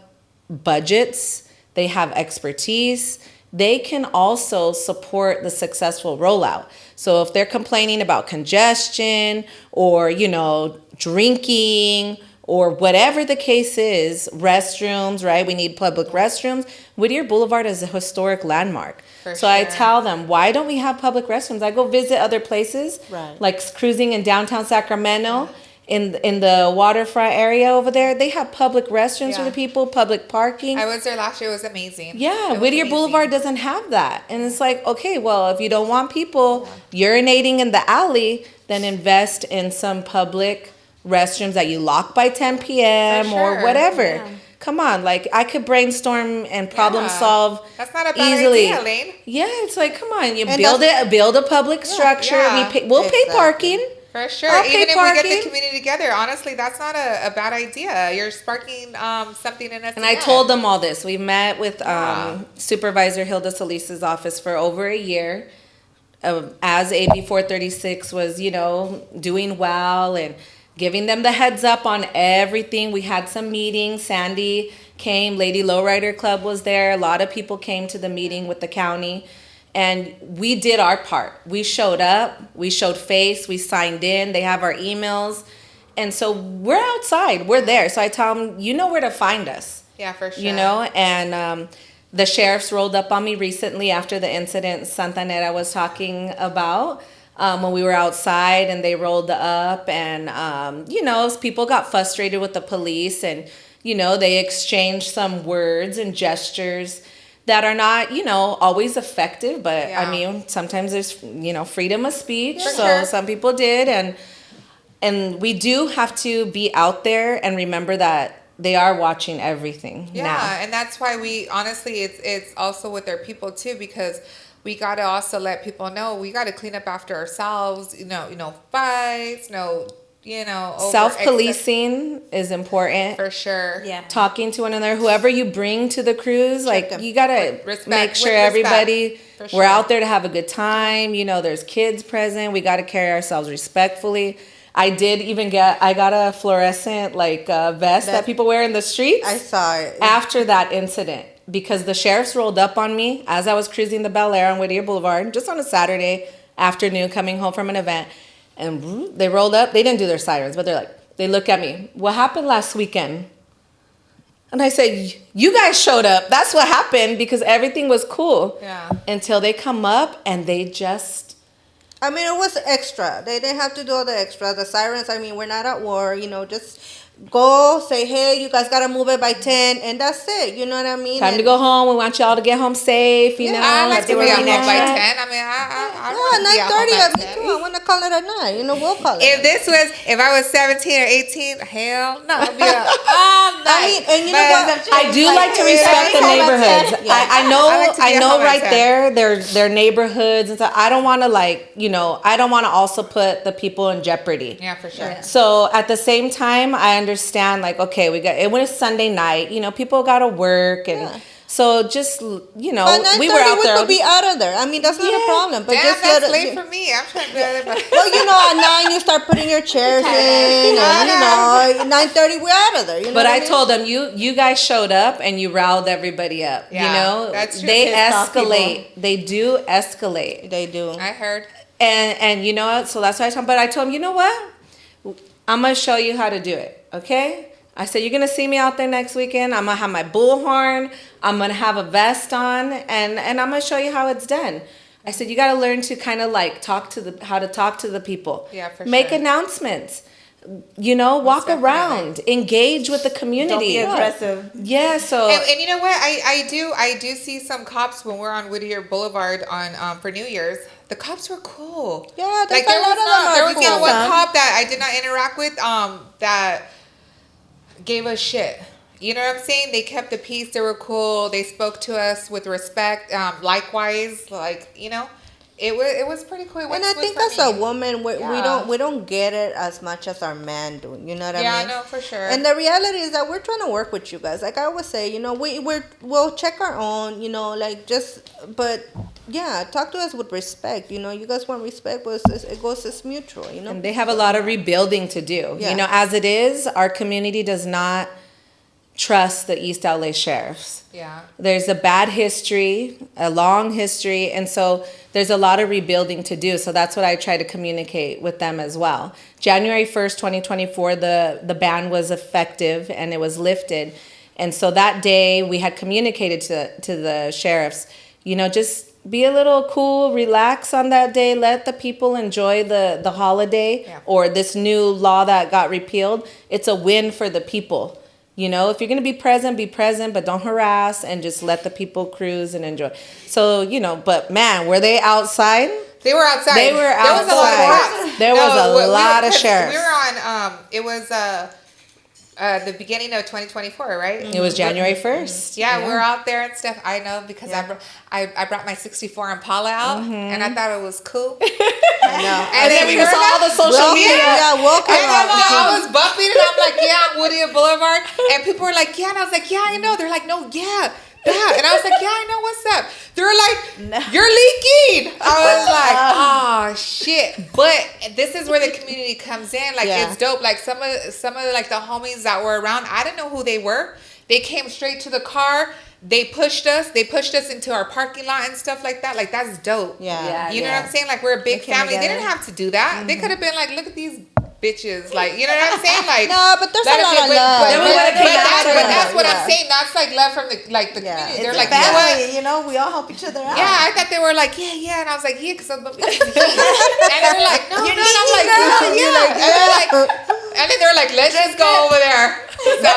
budgets, they have expertise, they can also support the successful rollout. So if they're complaining about congestion or, you know, drinking or whatever the case is, restrooms, right? We need public restrooms. Whittier Boulevard is a historic landmark. I tell them, why don't we have public restrooms? I go visit other places, like cruising in downtown Sacramento, in the waterfront area over there. They have public restrooms for the people, public parking. I was there last year. It was amazing. Whittier Boulevard doesn't have that. And it's like, okay, well, if you don't want people urinating in the alley, then invest in some public restrooms that you lock by 10 p.m. or whatever. Come on, like I could brainstorm and problem solve. That's not a bad easily. idea, Lane. Yeah, it's like, come on, you build a public structure. We'll pay parking. For sure. I'll Even pay if parking. we get the community together, honestly, that's not a bad idea. You're sparking something in us. And I told them all this. We met with Supervisor Hilda Solis's office for over a year, as AB 436 was, you know, doing well and giving them the heads up on everything. We had some meetings. Sandy came. Lady Lowrider Club was there. A lot of people came to the meeting with the county. And we did our part. We showed up. We showed face. We signed in. They have our emails. And so we're outside. We're there. So I tell them, you know where to find us. Yeah, for sure. You know, and the sheriffs rolled up on me recently after the incident Santanera was talking about. When we were outside and they rolled up and, you know, people got frustrated with the police and, you know, they exchanged some words and gestures that are not, you know, always effective. But I mean, sometimes there's, you know, freedom of speech. Some people did. And we do have to be out there and remember that they are watching everything now. And that's why we, honestly, it's also with their people too, because we got to also let people know we got to clean up after ourselves. You know, fights, self-policing is important. For sure. Yeah. Talking to one another, whoever you bring to the cruise, like you got to make sure everybody, we're out there to have a good time. You know, there's kids present. We got to carry ourselves respectfully. I got a fluorescent vest that people wear in the streets. I saw it. After that incident. Because the sheriffs rolled up on me as I was cruising the Bel Air on Whittier Boulevard, just on a Saturday afternoon, coming home from an event. And they rolled up. They didn't do their sirens, but they look at me. What happened last weekend? And I said, you guys showed up. That's what happened, because everything was cool. Yeah. Until they come up and they just... I mean, it was extra. They didn't have to do all the extra. The sirens, I mean, we're not at war, you know, just... Go say, hey, you guys gotta move it by 10, and that's it. You know what I mean? Time to go home. We want y'all to get home safe. You know, I like to be at home by 10. I mean, I 9:30. Me too. I want to call it at 9. You know, we'll call it. If I was 17 or 18, hell no, I'd be up all night. I mean, and you know what? I do like to respect the neighborhoods. I know right there, their neighborhoods and stuff. I don't want to I don't want to also put the people in jeopardy. Yeah, for sure. Yeah. So at the same time, I understand, okay, it was Sunday night, people got to work and So just, you know, By 9:30 we were out there. we could be out of there. I mean, that's not a problem. But Damn, just that's late for me. I'm trying to be out of there. Well, you know, at 9 you start putting your chairs in, and you know, 9:30 we're out of there. You know But what I mean? told them, you guys showed up and you riled everybody up. Yeah, you know, that's true. They Pissed off escalate. They do escalate. They do. I heard. And you know, so that's why I told them. But I told them, you know what? I'm gonna show you how to do it. Okay. I said, you're going to see me out there next weekend. I'm going to have my bullhorn. I'm going to have a vest on. And I'm going to show you how it's done. I said, you got to learn to kind of like how to talk to the people. Yeah, for Make sure. announcements. You know, walk definitely. around. Engage with the community. Don't be aggressive. Yeah, so... And you know what? I do see some cops when we're on Whittier Boulevard on for New Year's. The cops were cool. Yeah, like there was not one cop that I did not interact with that gave us shit. You know what I'm saying? They kept the peace. They were cool. They spoke to us with respect. Likewise, like, you know, it was pretty cool. And I think as a woman, we don't get it as much as our men do. You know what I mean? Yeah, no, for sure. And the reality is that we're trying to work with you guys. Like I always say, you know, we'll check our own. You know, like but yeah, talk to us with respect. You know, you guys want respect, but it's mutual. You know, And they have a lot of rebuilding to do. Yeah. You know, as it is, our community does not trust the East LA sheriffs. Yeah. There's a bad history, a long history, and so there's a lot of rebuilding to do. So that's what I try to communicate with them as well. January 1st, 2024, the ban was effective and it was lifted. And so that day we had communicated to the sheriffs, you know, just be a little cool, relax on that day, let the people enjoy the holiday or this new law that got repealed. It's a win for the people. You know, if you're going to be present, but don't harass and just let the people cruise and enjoy. So, you know, but man, were they outside? They were outside. They were outside. There was a lot of cops. There was a lot of sheriffs. We were on, it was the beginning of 2024, right? It was January 1st. Yeah, we're out there and stuff. I know because I brought my 64 Impala out and I thought it was cool. I know. And then we saw all the social media. Walking And around. I was bumping and I'm like, yeah, on Whittier Boulevard. And people were like, yeah. And I was like, yeah, I know. They're like, no, yeah. And I was like, yeah, I know, what's up? They were like, you're leaking. I was like, oh shit. But this is where the community comes in. Like it's dope. Like some of like the homies that were around, I didn't know who they were. They came straight to the car. They pushed us into our parking lot and stuff like that. Like that's dope. Yeah. You know what I'm saying? Like we're a big family. They didn't have to do that. They could have been like, look at these bitches, like, you know what I'm saying? Like, no, but there's a lot of love. But that's what I'm saying. That's like love from the community. They're like, family, you know, we all help each other out. Yeah, I thought they were like, yeah, and I was like, yeah, because I'm and they were like, no, and I'm like, yeah. And then they're like, let's just go over there. So,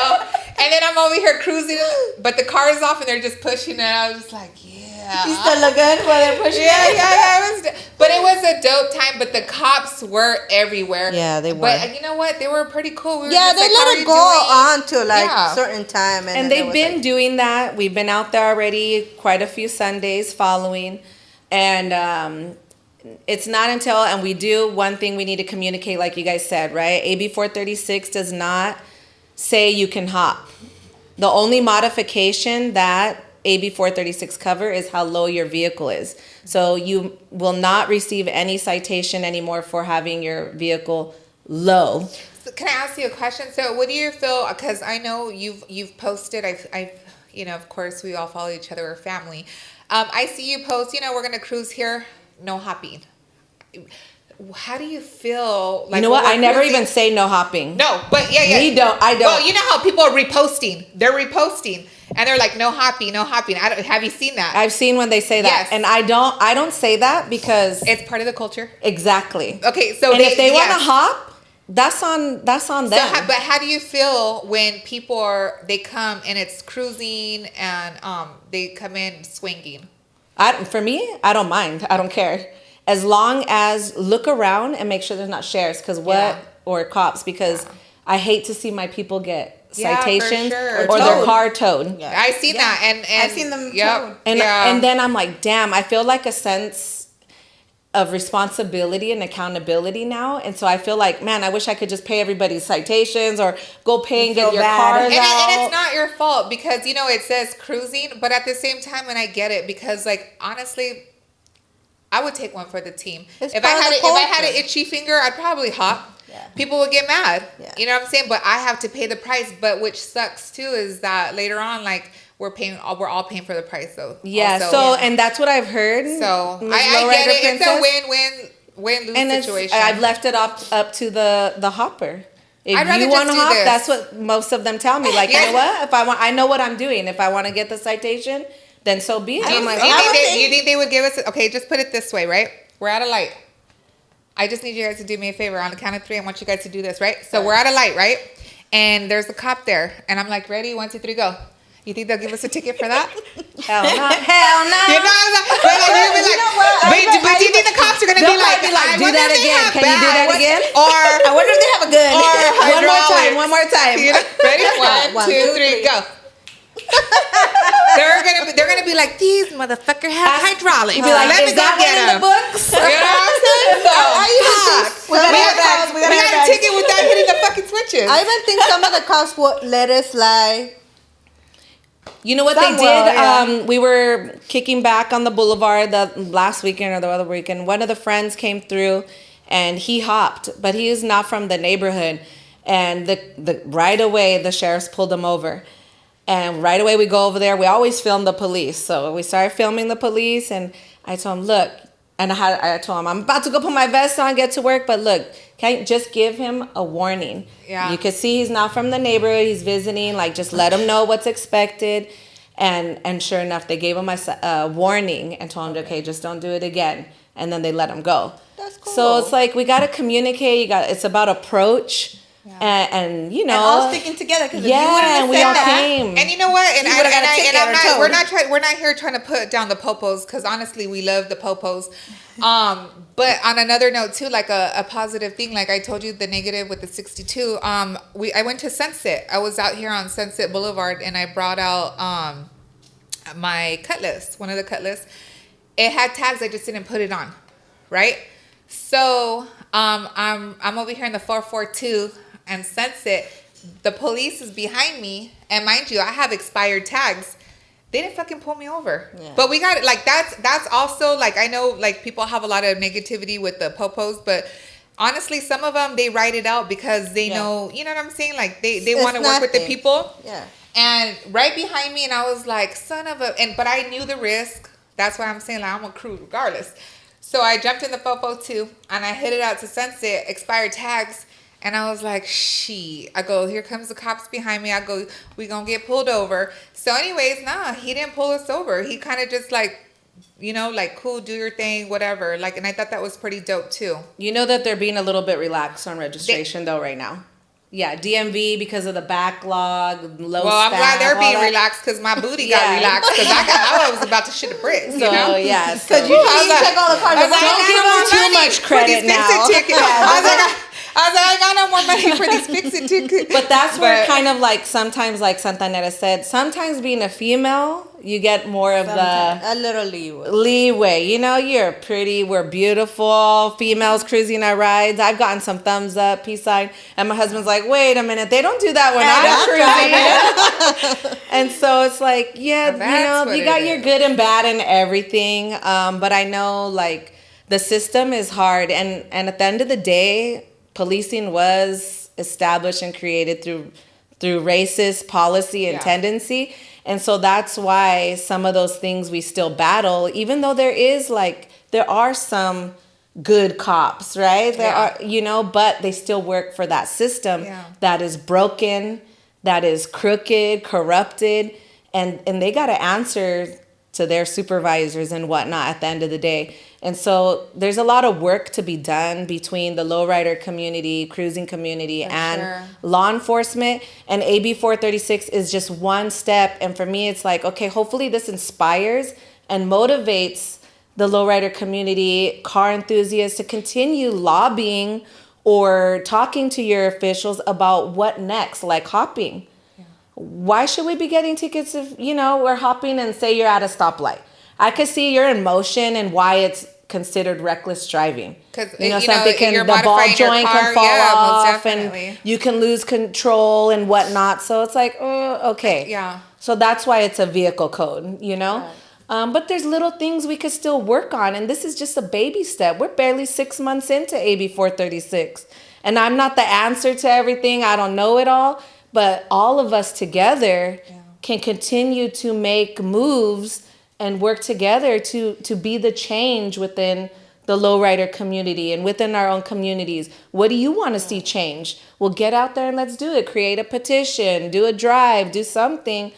and then I'm over here cruising, but the car is off and they're just pushing it. I was just like, yeah. You still look good while they're pushing it. But it was a dope time. But the cops were everywhere. Yeah, they were. But you know what? They were pretty cool. We were they like, let it go on to like certain time. And they've been doing that. We've been out there already quite a few Sundays following. And it's not until, and we do one thing we need to communicate, like you guys said, right? AB 436 does not say you can hop. The only modification that AB 436 cover is how low your vehicle is. So you will not receive any citation anymore for having your vehicle low. So can I ask you a question? So what do you feel, because I know you've posted, I've you know, of course we all follow each other, we're family. I see you post, you know, we're going to cruise here, no hopping. How do you feel? Like, you know what? I never even say no hopping. No, but yeah. I don't. Well, you know how people are reposting. They're reposting. And they're like, no hopping, no hopping. Have you seen that? I've seen when they say that. Yes. And I don't say that because it's part of the culture. Exactly. Okay, so if they want to hop, that's on them. So but how do you feel when they come and it's cruising and they come in swinging? For me, I don't mind. I don't care. As long as look around and make sure there's not sheriffs or cops, because I hate to see my people get citations or their car towed. Yeah. I seen that and I've seen them towed. And then I'm like, damn, I feel like a sense of responsibility and accountability now. And so I feel like, man, I wish I could just pay everybody's citations or go pay and get your cars out. And it's not your fault because, you know, it says cruising. But at the same time, and I get it because, like, honestly, I would take one for the team. If I had an itchy finger, I'd probably hop. Yeah. People would get mad. Yeah. You know what I'm saying? But I have to pay the price. But which sucks, too, is that later on, like, we're all paying for the price though. Yeah. Also, and that's what I've heard. So I get it. Princess. It's a win-lose situation. I've left it up to the hopper. If you want to hop, that's what most of them tell me. Like, you know what? If I know what I'm doing. If I want to get the citation, then so be it. I'm like, you think they would give us? Okay, just put it this way, right? We're at a light. I just need you guys to do me a favor. On the count of 3, I want you guys to do this, right? So we're at a light, right? And there's a cop there, and I'm like, ready? 1, 2, 3, go. You think they'll give us a ticket for that? Hell no. Hell no. You know, but do you think the cops are going to be like, do that again? Can you do that again? Or I wonder if they have a gun. Or one more time. You know? Ready? 1, 2, 3, go. They're gonna be like, these motherfuckers have hydraulics. Be like, let me go get them. The books? You know what I'm saying? So, we got a ticket without hitting the fucking switches. I even think some of the cops would let us slide. You know what they did? Yeah. We were kicking back on the boulevard the last weekend or the other weekend. One of the friends came through and he hopped, but he is not from the neighborhood. And the right away, the sheriffs pulled him over. And right away we go over there. We always film the police. So we started filming the police and I told him, look, and I told him, I'm about to go put my vest on, get to work. But look, can you just give him a warning? Yeah. You can see he's not from the neighborhood. He's visiting. Like, just let him know what's expected. And sure enough, they gave him a warning and told him, okay, just don't do it again. And then they let him go. That's cool. So it's like, we got to communicate. It's about approach. Yeah. And you know, and all sticking together because we all came. And you know what? And I'm not. We're not here trying to put down the popos because honestly, we love the popos. But on another note too, like a positive thing, like I told you, the negative with the 62. I went to Sunset. I was out here on Sunset Boulevard, and I brought out my Cutlass, one of the Cutlass. It had tags. I just didn't put it on, right? So I'm over here in the 442 and Sunset. The police is behind me, and mind you, I have expired tags. They didn't fucking pull me over. Yeah. But we got it. Like that's also like, I know like people have a lot of negativity with the popos, but honestly, some of them they write it out because they know, you know what I'm saying? Like they want to work with the people. Yeah. And right behind me, and I was like, son of a, but I knew the risk. That's why I'm saying like I'm a crew regardless. So I jumped in the 442 and I hit it out to Sunset, expired tags. And I was like, shit. I go, here comes the cops behind me. I go, we gonna get pulled over. So anyways, nah, he didn't pull us over. He kind of just like, you know, like, cool, do your thing, whatever. Like, and I thought that was pretty dope too. You know that they're being a little bit relaxed on registration though right now. Yeah, DMV because of the backlog, low Well, I'm glad they're being relaxed because my booty got relaxed because I was about to shit a brick. So, you know? Yeah. Because you check all the cars. Don't give them too much credit now. I was like, I got no more money for these fix-it tickets. But that's where kind of like sometimes, like Santanera said, sometimes being a female, you get more of a little leeway. You know, you're pretty, we're beautiful, females cruising our rides. I've gotten some thumbs up, peace sign, and my husband's like, wait a minute, they don't do that when I'm cruising. And so it's like, yeah, you know, you got your good and bad and everything. But I know like the system is hard, and at the end of the day, policing was established and created through racist policy and tendency. And so that's why some of those things we still battle, even though there are some good cops, right? There are, you know, but they still work for that system that is broken, that is crooked, corrupted, and they got to answer to their supervisors and whatnot at the end of the day. And so there's a lot of work to be done between the lowrider community, cruising community, and law enforcement. And AB 436 is just one step. And for me, it's like, okay, hopefully this inspires and motivates the lowrider community, car enthusiasts to continue lobbying or talking to your officials about what next, like hopping. Why should we be getting tickets if, you know, we're hopping and say you're at a stoplight? I could see your emotion and why it's considered reckless driving. Because something you're the ball modifying your joint car, can fall yeah, most off, definitely. and you can lose control and whatnot. So it's like, okay, Yeah. So that's why it's a vehicle code, Right. But there's little things we could still work on, and this is just a baby step. We're barely 6 months into AB 436, and I'm not the answer to everything. I don't know it all, but all of us together can continue to make moves and work together to be the change within the lowrider community and within our own communities. What do you want to see change? Well, get out there and let's do it. Create a petition, do a drive, do something,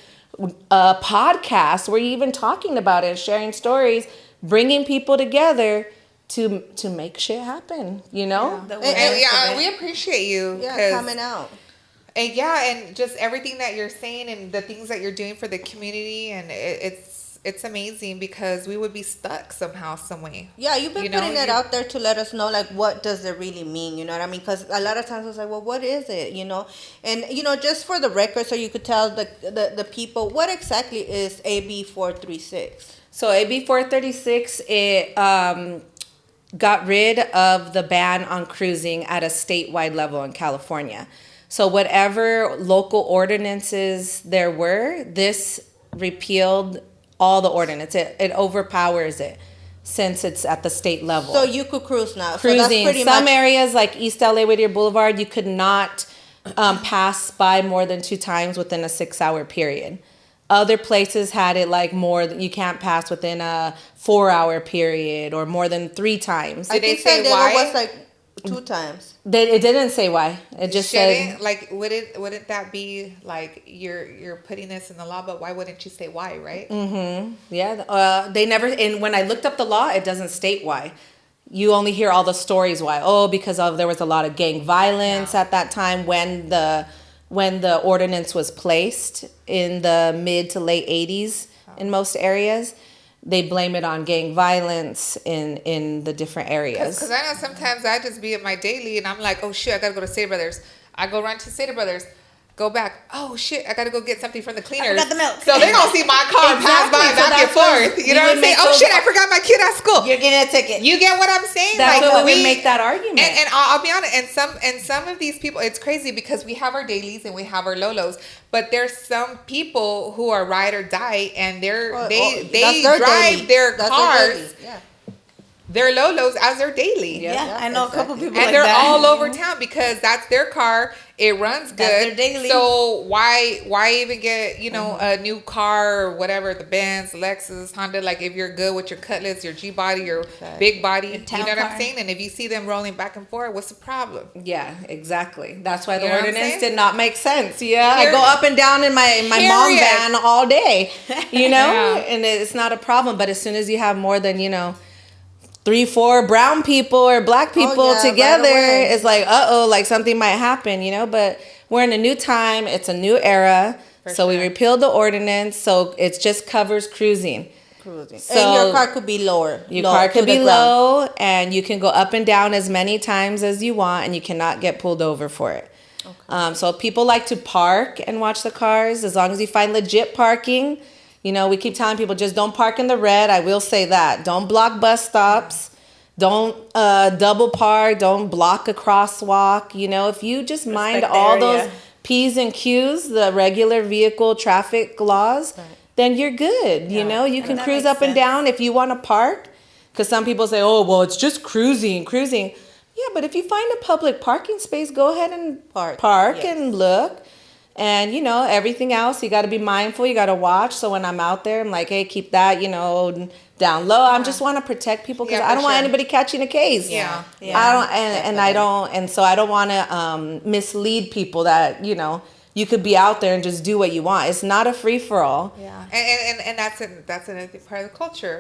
a podcast where you're even talking about it, sharing stories, bringing people together to make shit happen, And we appreciate you. Coming out. And and just everything that you're saying and the things that you're doing for the community, and it's amazing because we would be stuck somehow, some way. Yeah, you've been putting it out there to let us know, like, what does it really mean? You know what I mean? Because a lot of times it's like, well, what is it? And just for the record, so you could tell the people, what exactly is AB 436? So AB 436, it got rid of the ban on cruising at a statewide level in California. So whatever local ordinances there were, this repealed all the ordinance. It overpowers it since it's at the state level. So you could cruise now. Cruising. So that's pretty Some much areas like East LA Whittier Boulevard, you could not pass by more than 2 times within a 6-hour period. Other places had it like you can't pass within a 4-hour period or more than 3 times. Did they say why? It was like 2 times. It didn't say why. It just said, like, wouldn't that be like you're putting this in the law? But why wouldn't you say why, right? Mm-hmm. Yeah. They never. And when I looked up the law, it doesn't state why. You only hear all the stories why. Oh, because there was a lot of gang violence at that time when the ordinance was placed in the mid to late 80s in most areas. They blame it on gang violence in the different areas. Because I know sometimes I just be at my daily and I'm like, oh shit, I gotta go to Stater Brothers. I go run to Stater Brothers, go back. Oh shit, I gotta go get something from the cleaners. I forgot the milk. So they don't see my car pass by back and forth. You know what I'm saying? Oh shit, I forgot my kid at school. You're getting a ticket. You get what I'm saying? That's what we make that argument. And I'll be honest, and some of these people, it's crazy because we have our dailies and we have our lolos, but there's some people who are ride or die, and they drive their cars, their lolos as their daily. Yeah, I know a couple people and like they're that. all over town because that's their car. It runs good. That's their daily. So why even get a new car or whatever, the Benz, Lexus, Honda? Like, if you're good with your Cutlass, your G body, your big body, you know what I'm saying? And if you see them rolling back and forth, what's the problem? Yeah, exactly. That's why the know ordinance did not make sense. Yeah, Here, I go up and down in my mom van all day, and it's not a problem. But as soon as you have more than 3-4 brown people or black people together, right, it's like, like something might happen, But we're in a new time. It's a new era. So we repealed the ordinance. So it just covers cruising. So and your car could be lower. Your car could be low, and you can go up and down as many times as you want, and you cannot get pulled over for it. Okay. So people like to park and watch the cars as long as you find legit parking. We keep telling people, just don't park in the red. I will say that. Don't block bus stops. Don't double park. Don't block a crosswalk. If you just mind all those P's and Q's, the regular vehicle traffic laws, then you're good. You can cruise up and down if you want to park. Because some people say, oh, well, it's just cruising. Yeah, but if you find a public parking space, go ahead and park and look. And, everything else, you got to be mindful. You got to watch. So when I'm out there, I'm like, hey, keep that, down low. I just want to protect people because I don't want anybody catching a case. Yeah. I don't want to mislead people that, you could be out there and just do what you want. It's not a free for all. Yeah. And that's another part of the culture,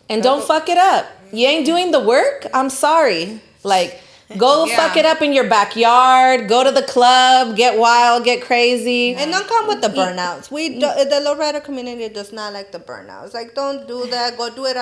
And don't fuck it up. You ain't doing the work. I'm sorry. Like, go fuck it up in your backyard. Go to the club. Get wild. Get crazy. And don't come with the burnouts. The lowrider community does not like the burnouts. Like, don't do that. Go do it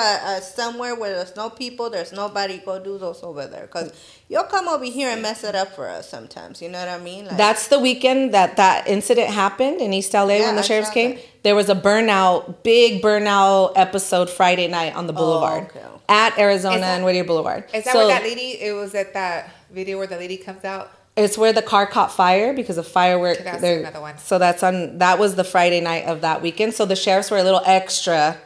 somewhere where there's no people. There's nobody. Go do those over there. Because you'll come over here and mess it up for us sometimes. You know what I mean? Like, that's the weekend that incident happened in East LA when the sheriffs came. There was a big burnout episode Friday night on the boulevard. Okay. at Arizona and Whittier Boulevard. Is that where that lady, it was at that video where the lady comes out? It's where the car caught fire because of fireworks. Okay, that's another one. So that was the Friday night of that weekend. So the sheriffs were a little extra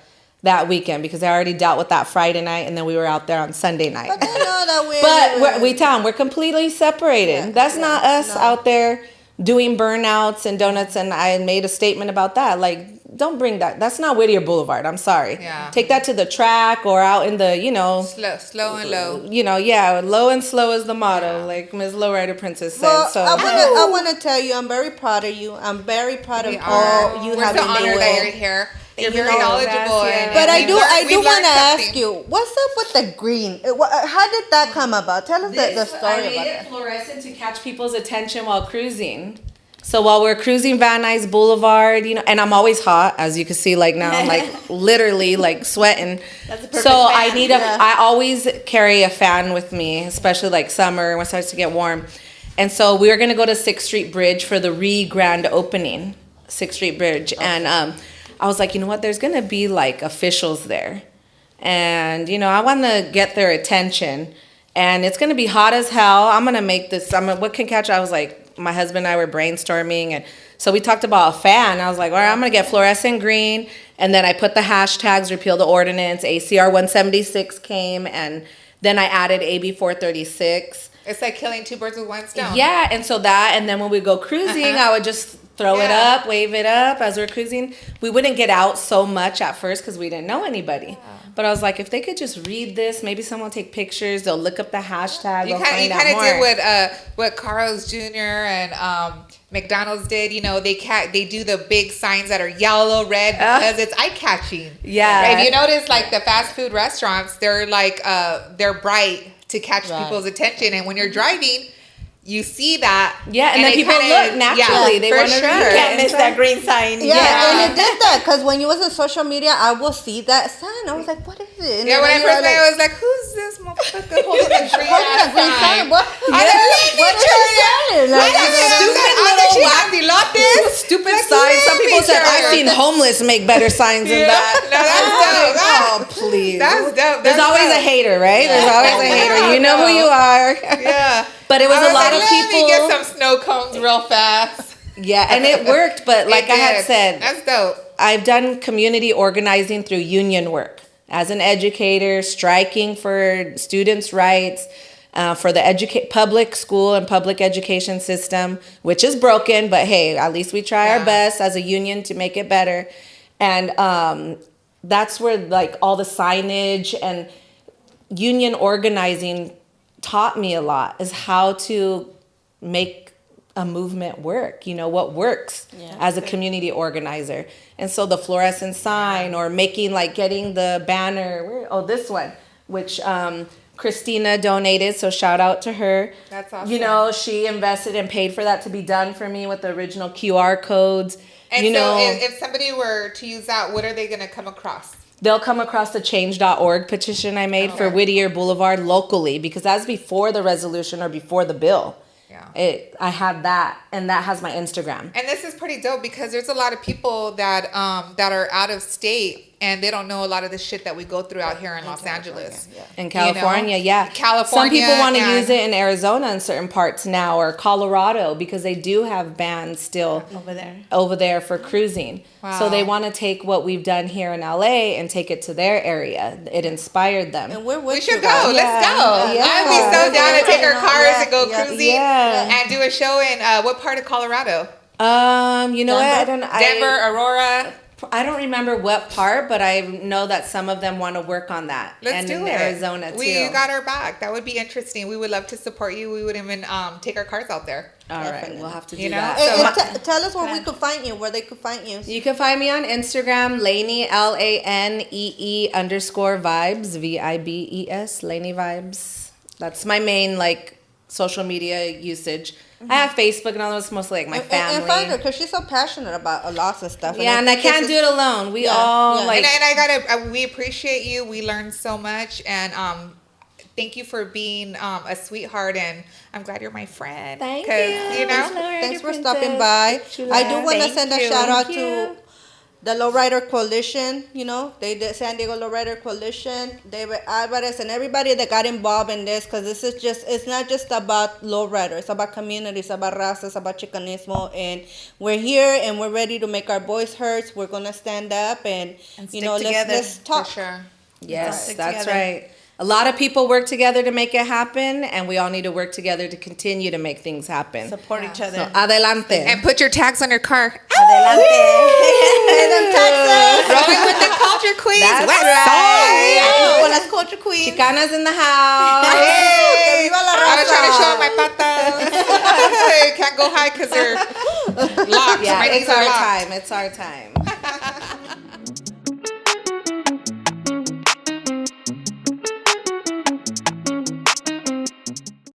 that weekend because they already dealt with that Friday night, and then we were out there on Sunday night. But they know that we're completely separated. That's not us out there doing burnouts and donuts, and I made a statement about that. Like, don't bring that. That's not Whittier Boulevard. I'm sorry. Yeah. Take that to the track or out in the, slow and low. Low and slow is the motto, like Mizz Lowrider Princess said. Well, so I want to tell you, I'm very proud of you. I'm very proud of all you have been doing. We're so honored that you're here. You're very knowledgeable. But I do want to ask you, what's up with the green? How did that come about? Tell us the story I about made that. it fluorescent to catch people's attention while cruising. So while we're cruising Van Nuys Boulevard, and I'm always hot, as you can see, like now I'm like literally like sweating. That's a perfect so fan. I always carry a fan with me, especially like summer when it starts to get warm. And so we were gonna go to 6th Street Bridge for the grand opening, 6th Street Bridge, and I was like, you know what? There's gonna be like officials there, and I want to get their attention, and it's gonna be hot as hell. I'm gonna make this. What can catch? I was like. My husband and I were brainstorming, and so we talked about a fan. I was like, all right, I'm going to get fluorescent green, and then I put the hashtags, repeal the ordinance, ACR 176 came, and then I added AB 436. It's like killing two birds with one stone. Yeah, and so and then when we go cruising, I would just throw it up, wave it up as we're cruising. We wouldn't get out so much at first because we didn't know anybody. Yeah. But I was like, if they could just read this, maybe someone will take pictures. They'll look up the hashtag. You kind of did what Carl's Jr. and McDonald's did. They do the big signs that are yellow, red because it's eye catching. Yeah. If you notice, like the fast food restaurants, they're like they're bright to catch people's attention, and when you're driving. You see that. Yeah, and then people look naturally. They want to You can't miss that green sign. Yeah, and it did that because when you was on social media, I will see that sign. I was like, what is it? And when I first met, I was like, who's this motherfucker holding a green sign? What is that? Stupid sign. Some people said, I've seen homeless make better signs than that. No, that's dope. Oh, please. That's dope. There's always a hater, right? There's always a hater. You know who you are. Yeah. But it was a lot of people. Let me get some snow cones real fast. Yeah, and it worked. But like I had said, that's dope. I've done community organizing through union work as an educator, striking for students' rights, for the public school and public education system, which is broken. But hey, at least we try our best as a union to make it better. And that's where like all the signage and union organizing taught me a lot, is how to make a movement work, what works as a community organizer. And so the fluorescent sign or getting the banner, this one, which Christina donated, so shout out to her. That's awesome. She invested and paid for that to be done for me with the original QR codes. And so if somebody were to use that, what are they going to come across? They'll come across the change.org petition I made for Whittier Boulevard locally, because that's before the resolution or before the bill. Yeah. I had that, and that has my Instagram. And this is pretty dope because there's a lot of people that are out of state and they don't know a lot of the shit that we go through out here in Los Angeles. Yeah. In California, California. Some people want to use it in Arizona in certain parts now, or Colorado, because they do have bans still over there for cruising. Wow. So they want to take what we've done here in LA and take it to their area. It inspired them. And we should go. Let's go. Yeah. I'd be so down to take our cars and go cruising and do a show in what part of Colorado? You know what? Denver, Aurora. I don't remember what part, but I know that some of them want to work on that. Let's do it. Arizona too. We got our back. That would be interesting. We would love to support you. We would even take our cars out there. All right, we'll have to do that. So tell us where we could find you, where they could find you. You can find me on Instagram, Lanee, LANEE _vibes, VIBES, Lanee Vibes. That's my main social media usage. Mm-hmm. I have Facebook and all those, mostly my family. And find her because she's so passionate about lots of stuff. Yeah, and I can't do it alone. We all And I we appreciate you. We learned so much, and thank you for being a sweetheart, and I'm glad you're my friend. Thank you. Thanks for stopping by. I do want to send a shout out to the Lowrider Coalition, you know, they did San Diego Lowrider Coalition, David Alvarez, and everybody that got involved in this, because this is just, it's not just about Lowrider, it's about community, it's about Raza, it's about Chicanismo, and we're here and we're ready to make our voice heard. We're going to stand up and you know, let's talk. For sure. Yes, that's right. A lot of people work together to make it happen, and we all need to work together to continue to make things happen. Support each other. So, adelante. And put your tags on your car. Adelante. Rolling with the culture queens. That's West right. Side. Con las culture queens. Chicana's in the house. Hey, Viva la I was trying to show Raza. my patas. Can't go high because they're locked. Yeah, My knees it's are our locked. time. It's our time.